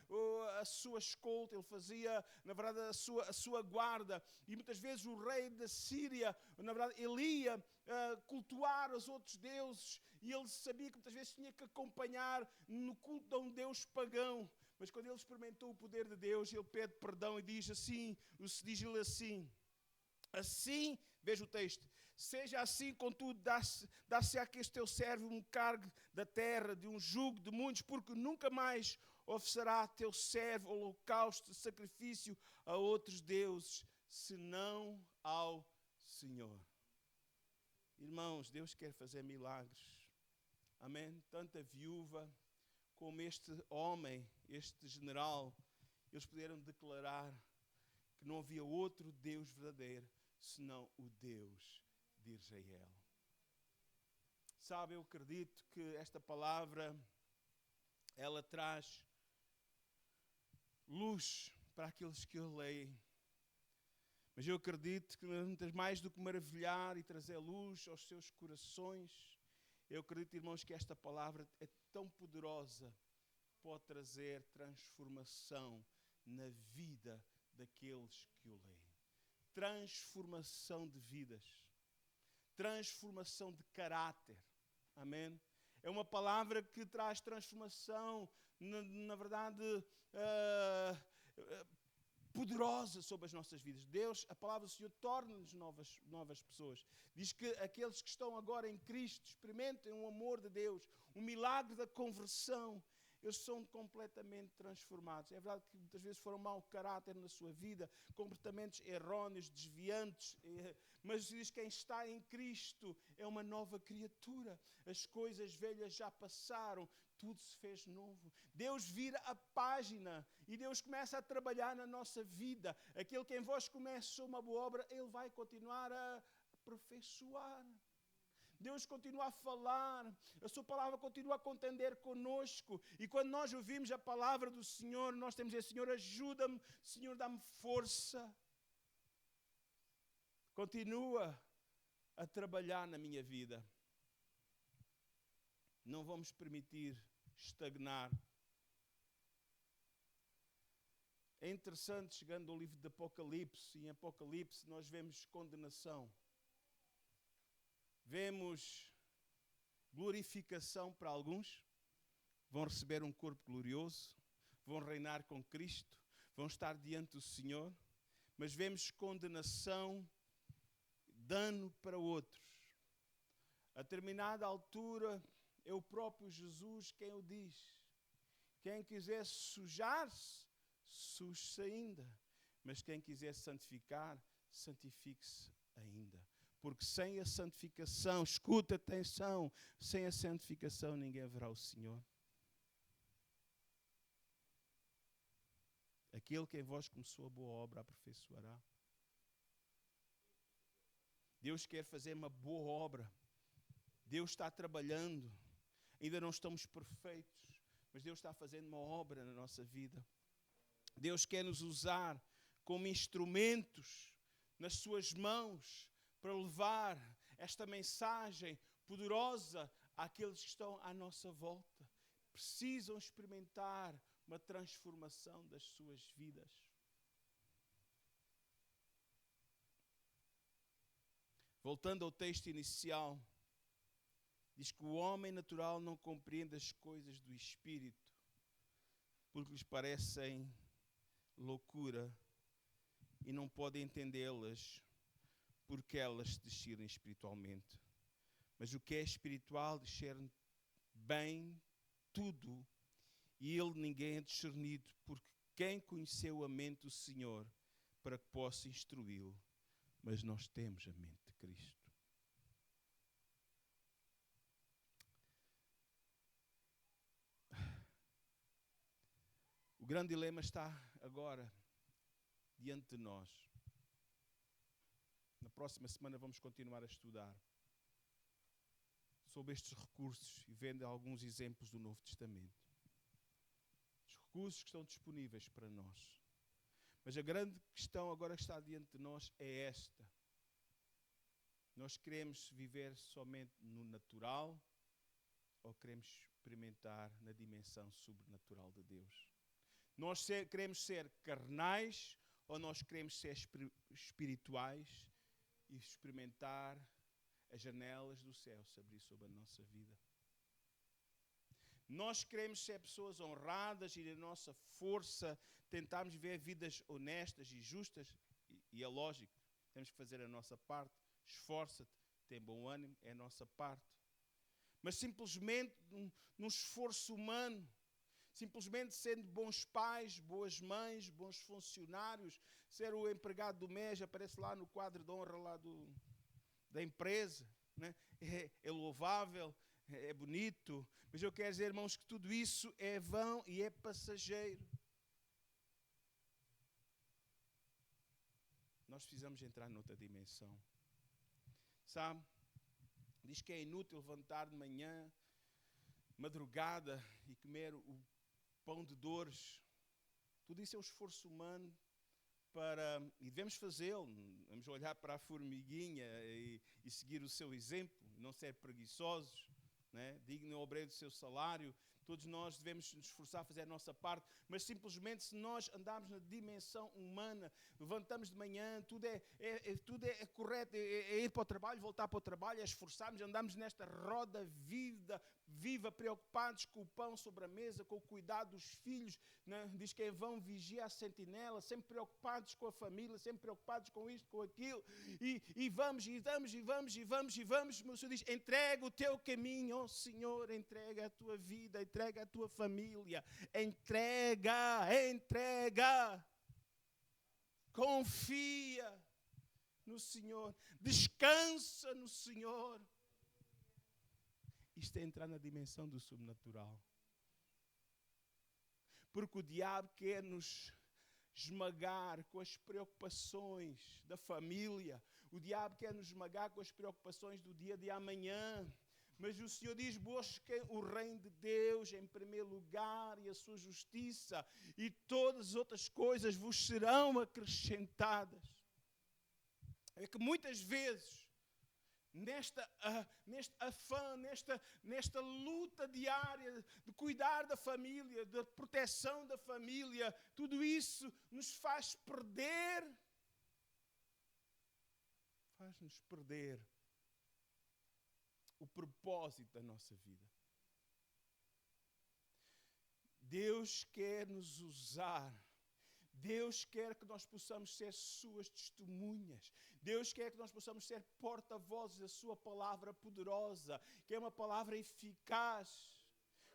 a sua escolta, ele fazia, na verdade, a sua guarda, e muitas vezes o rei da Síria, na verdade, ele ia cultuar os outros deuses, e ele sabia que muitas vezes tinha que acompanhar no culto a um deus pagão. Mas quando ele experimentou o poder de Deus, ele pede perdão e diz diz-lhe assim, veja o texto: seja assim, contudo, dá-se a este teu servo um cargo da terra, de um jugo de muitos, porque nunca mais oferecerá teu servo holocausto de sacrifício a outros deuses, senão ao Senhor. Irmãos, Deus quer fazer milagres. Amém? Tanto a viúva como este homem, este general, eles puderam declarar que não havia outro Deus verdadeiro senão o Deus de Israel. Sabe, eu acredito que esta palavra, ela traz luz para aqueles que eu leio. Mas eu acredito que mais do que maravilhar e trazer luz aos seus corações, eu acredito, irmãos, que esta palavra é tão poderosa, pode trazer transformação na vida daqueles que o leem. Transformação de vidas. Transformação de caráter. Amém? É uma palavra que traz transformação, na verdade, poderosa sobre as nossas vidas. Deus, a palavra do Senhor, torna-nos novas pessoas. Diz que aqueles que estão agora em Cristo experimentem o amor de Deus, o milagre da conversão. Eles são completamente transformados. É verdade que muitas vezes foram mau caráter na sua vida, comportamentos errôneos, desviantes, mas diz que quem está em Cristo é uma nova criatura. As coisas velhas já passaram, tudo se fez novo. Deus vira a página e Deus começa a trabalhar na nossa vida. Aquele que em vós começou uma boa obra, Ele vai continuar a aperfeiçoar. Deus continua a falar, a sua palavra continua a contender conosco. E quando nós ouvimos a palavra do Senhor, nós temos a dizer: Senhor, ajuda-me, Senhor, dá-me força. Continua a trabalhar na minha vida. Não vamos permitir estagnar. É interessante, chegando ao livro de Apocalipse, e em Apocalipse nós vemos condenação. Vemos glorificação para alguns, vão receber um corpo glorioso, vão reinar com Cristo, vão estar diante do Senhor, mas vemos condenação, dano para outros. A determinada altura é o próprio Jesus quem o diz. Quem quiser sujar-se, suje-se ainda, mas quem quiser santificar, santifique-se ainda. Porque sem a santificação, escuta, atenção, sem a santificação ninguém verá o Senhor. Aquele que em vós começou a boa obra aperfeiçoará. Deus quer fazer uma boa obra. Deus está trabalhando. Ainda não estamos perfeitos, mas Deus está fazendo uma obra na nossa vida. Deus quer nos usar como instrumentos nas suas mãos para levar esta mensagem poderosa àqueles que estão à nossa volta. Precisam experimentar uma transformação das suas vidas. Voltando ao texto inicial, diz que o homem natural não compreende as coisas do Espírito, porque lhes parecem loucura e não pode entendê-las porque elas discernem espiritualmente. Mas o que é espiritual discerne bem tudo, e ele ninguém é discernido, porque quem conheceu a mente do Senhor para que possa instruí-lo? Mas nós temos a mente de Cristo. O grande dilema está agora diante de nós. Na próxima semana vamos continuar a estudar sobre estes recursos e vendo alguns exemplos do Novo Testamento. Os recursos que estão disponíveis para nós. Mas a grande questão agora que está diante de nós é esta. Nós queremos viver somente no natural ou queremos experimentar na dimensão sobrenatural de Deus? Nós queremos ser carnais ou nós queremos ser espirituais e experimentar as janelas do céu se abrir sobre a nossa vida? Nós queremos ser pessoas honradas e na nossa força tentarmos viver vidas honestas e justas, e é lógico, temos que fazer a nossa parte. Esforça-te, tem bom ânimo, é a nossa parte. Mas simplesmente num esforço humano, simplesmente sendo bons pais, boas mães, bons funcionários, ser o empregado do mês, aparece lá no quadro de honra lá da empresa, né? É louvável, é bonito, mas eu quero dizer, irmãos, que tudo isso é vão e é passageiro. Nós precisamos entrar noutra dimensão. Sabe? Diz que é inútil levantar de manhã, madrugada, e comer o pão de dores. Tudo isso é um esforço humano e devemos fazê-lo. Vamos olhar para a formiguinha e seguir o seu exemplo, não ser preguiçosos, né? Digno obreiro do seu salário. Todos nós devemos nos esforçar a fazer a nossa parte, mas simplesmente se nós andarmos na dimensão humana, levantamos de manhã, tudo é correto, é ir para o trabalho, voltar para o trabalho, é esforçarmos, andamos nesta roda viva, preocupados com o pão sobre a mesa, com o cuidado dos filhos, né? Diz que vão vigiar a sentinela, sempre preocupados com a família, sempre preocupados com isto, com aquilo, e vamos, o Senhor diz, entrega o teu caminho, ó Senhor, entrega a tua vida, entrega a tua família, entrega, confia no Senhor, descansa no Senhor. Isto é entrar na dimensão do sobrenatural. Porque o diabo quer nos esmagar com as preocupações da família. O diabo quer nos esmagar com as preocupações do dia de amanhã. Mas o Senhor diz, busquem o reino de Deus em primeiro lugar e a sua justiça, e todas as outras coisas vos serão acrescentadas. É que muitas vezes, neste afã, nesta luta diária de cuidar da família, da proteção da família, tudo isso nos faz perder. Faz-nos perder o propósito da nossa vida. Deus quer nos usar. Deus quer que nós possamos ser suas testemunhas. Deus quer que nós possamos ser porta-vozes da sua palavra poderosa, que é uma palavra eficaz.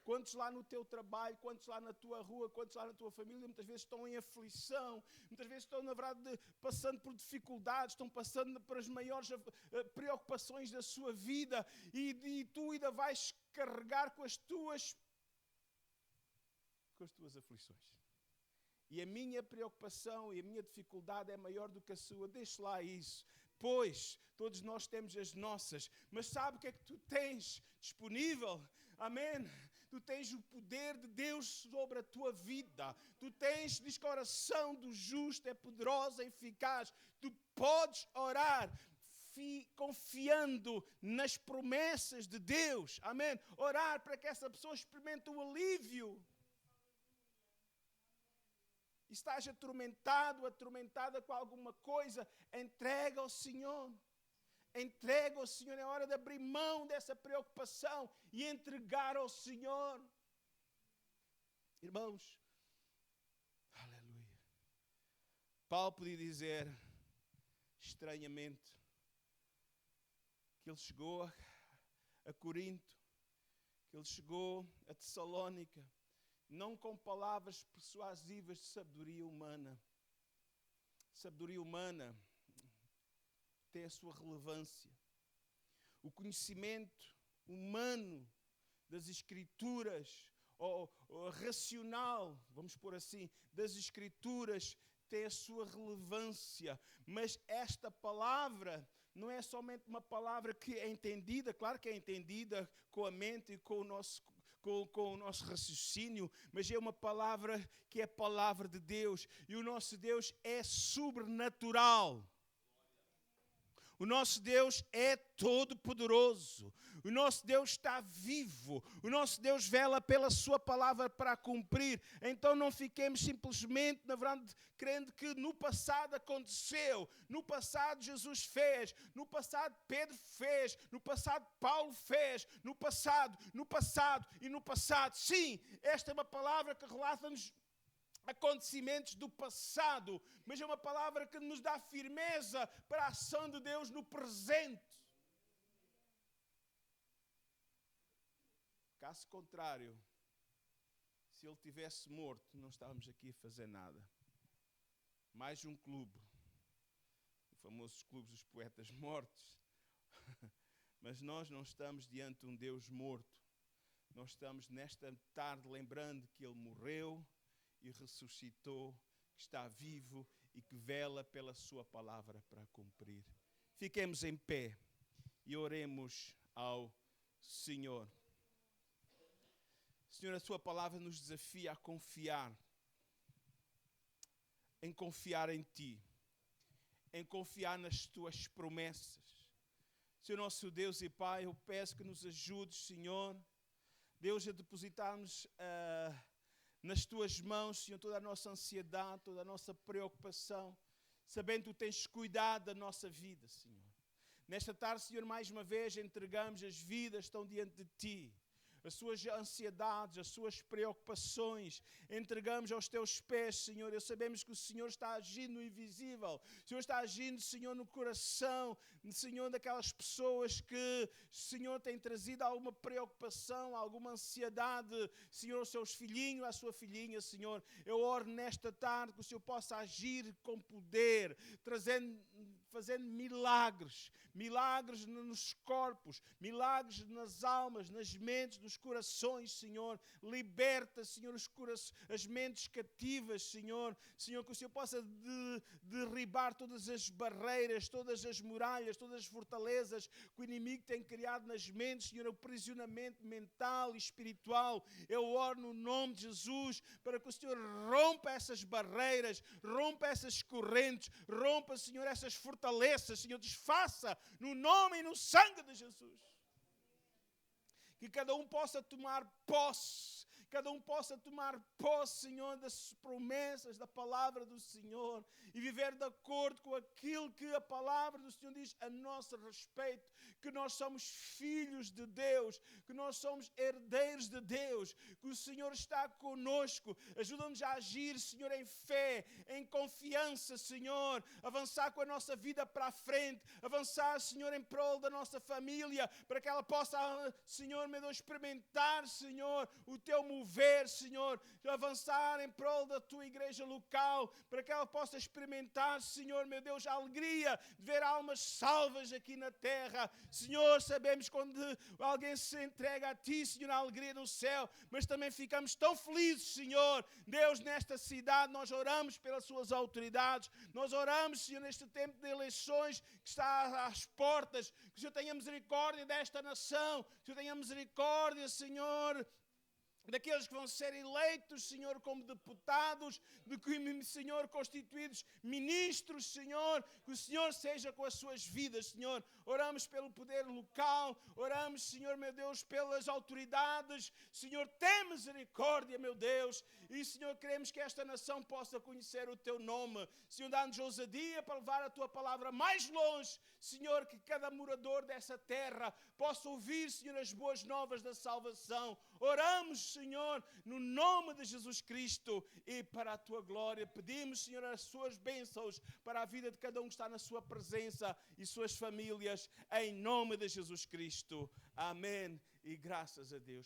Quantos lá no teu trabalho, quantos lá na tua rua, quantos lá na tua família, muitas vezes estão em aflição, muitas vezes estão, na verdade, passando por dificuldades, estão passando por as maiores preocupações da sua vida, e tu ainda vais carregar com as tuas aflições. E a minha preocupação e a minha dificuldade é maior do que a sua. Deixe lá isso. Pois, todos nós temos as nossas. Mas sabe o que é que tu tens disponível? Amém? Tu tens o poder de Deus sobre a tua vida. Tu tens, diz que a oração do justo é poderosa e eficaz. Tu podes orar. confiando nas promessas de Deus. Amém? Orar para que essa pessoa experimente o alívio. E estás atormentada com alguma coisa, entrega ao Senhor. Entrega ao Senhor. É hora de abrir mão dessa preocupação e entregar ao Senhor. Irmãos, aleluia. Paulo podia dizer, estranhamente, que ele chegou a Corinto, que ele chegou a Tessalónica, não com palavras persuasivas de sabedoria humana. Sabedoria humana tem a sua relevância. O conhecimento humano das Escrituras, ou racional, vamos pôr assim, das Escrituras, tem a sua relevância. Mas esta palavra não é somente uma palavra que é entendida, claro que é entendida com a mente e com o nosso raciocínio, mas é uma palavra que é a palavra de Deus. E o nosso Deus é sobrenatural. O nosso Deus é todo-poderoso. O nosso Deus está vivo. O nosso Deus vela pela sua palavra para cumprir. Então não fiquemos simplesmente, na verdade, crendo que no passado aconteceu. No passado Jesus fez. No passado Pedro fez. No passado Paulo fez. No passado e no passado. Sim, esta é uma palavra que relata-nos acontecimentos do passado, mas é uma palavra que nos dá firmeza para a ação de Deus no presente. Caso contrário, se ele tivesse morto, não estávamos aqui a fazer nada. Mais um clube, o famoso clube dos poetas mortos. Mas nós não estamos diante de um Deus morto. Nós estamos nesta tarde lembrando que ele morreu e ressuscitou, que está vivo e que vela pela sua palavra para cumprir. Fiquemos em pé e oremos ao Senhor. Senhor, a sua palavra nos desafia a confiar em Ti, em confiar nas Tuas promessas. Senhor nosso Deus e Pai, eu peço que nos ajudes, Senhor, Deus, a depositarmos nas Tuas mãos, Senhor, toda a nossa ansiedade, toda a nossa preocupação, sabendo que Tu tens cuidado da nossa vida, Senhor. Nesta tarde, Senhor, mais uma vez entregamos as vidas que estão diante de Ti. As suas ansiedades, as suas preocupações, entregamos aos Teus pés, Senhor. E sabemos que o Senhor está agindo no invisível. O Senhor está agindo, Senhor, no coração, Senhor, daquelas pessoas que, Senhor, têm trazido alguma preocupação, alguma ansiedade, Senhor, aos seus filhinhos, à sua filhinha, Senhor. Eu oro nesta tarde que o Senhor possa agir com poder, fazendo milagres nos corpos, milagres nas almas, nas mentes, nos corações, Senhor. Liberta, Senhor, as mentes cativas, Senhor. Senhor, que o Senhor possa derribar todas as barreiras, todas as muralhas, todas as fortalezas que o inimigo tem criado nas mentes, Senhor, o aprisionamento mental e espiritual. Eu oro no nome de Jesus para que o Senhor rompa essas barreiras, rompa essas correntes, rompa, Senhor, essas fortalezas, Senhor, desfaça no nome e no sangue de Jesus. Que cada um possa tomar posse, Senhor, das promessas da palavra do Senhor e viver de acordo com aquilo que a palavra do Senhor diz a nosso respeito, que nós somos filhos de Deus, que nós somos herdeiros de Deus, que o Senhor está conosco. Ajuda-nos a agir, Senhor, em fé, em confiança, Senhor, avançar com a nossa vida para a frente, avançar, Senhor, em prol da nossa família, para que ela possa, Senhor, meu Deus, experimentar, Senhor, o Teu mover, Senhor, avançar em prol da Tua igreja local, para que ela possa experimentar, Senhor, meu Deus, a alegria de ver almas salvas aqui na terra. Senhor, sabemos quando alguém se entrega a Ti, Senhor, a alegria no céu, mas também ficamos tão felizes, Senhor. Deus, nesta cidade, nós oramos pelas Suas autoridades, nós oramos, Senhor, neste tempo de eleições que está às portas, que o Senhor tenha misericórdia desta nação, que o Senhor tenha misericórdia, Senhor, daqueles que vão ser eleitos, Senhor, como deputados, de que, Senhor, constituídos ministros, Senhor, que o Senhor seja com as suas vidas, Senhor. Oramos pelo poder local, oramos, Senhor, meu Deus, pelas autoridades. Senhor, tem misericórdia, meu Deus, e, Senhor, queremos que esta nação possa conhecer o Teu nome. Senhor, dá-nos ousadia para levar a Tua palavra mais longe, Senhor, que cada morador dessa terra possa ouvir, Senhor, as boas novas da salvação. Oramos, Senhor, no nome de Jesus Cristo e para a Tua glória. Pedimos, Senhor, as Suas bênçãos para a vida de cada um que está na Sua presença e suas famílias, em nome de Jesus Cristo. Amém e graças a Deus.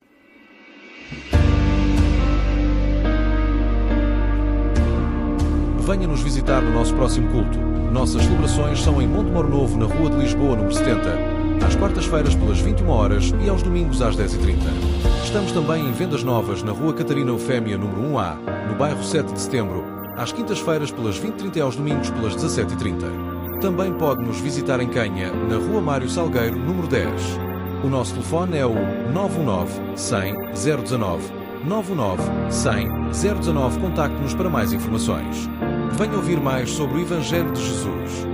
Venha nos visitar no nosso próximo culto. Nossas celebrações são em Montemor Novo, na Rua de Lisboa, número 70, às quartas-feiras pelas 21h e aos domingos às 10h30. Estamos também em Vendas Novas, na Rua Catarina Eufémia, número 1A, no bairro 7 de Setembro, às quintas-feiras pelas 20h30 e aos domingos pelas 17h30. Também pode nos visitar em Canha, na Rua Mário Salgueiro, número 10. O nosso telefone é o 919 100 019. 919 100 019. Contacte-nos para mais informações. Venha ouvir mais sobre o Evangelho de Jesus.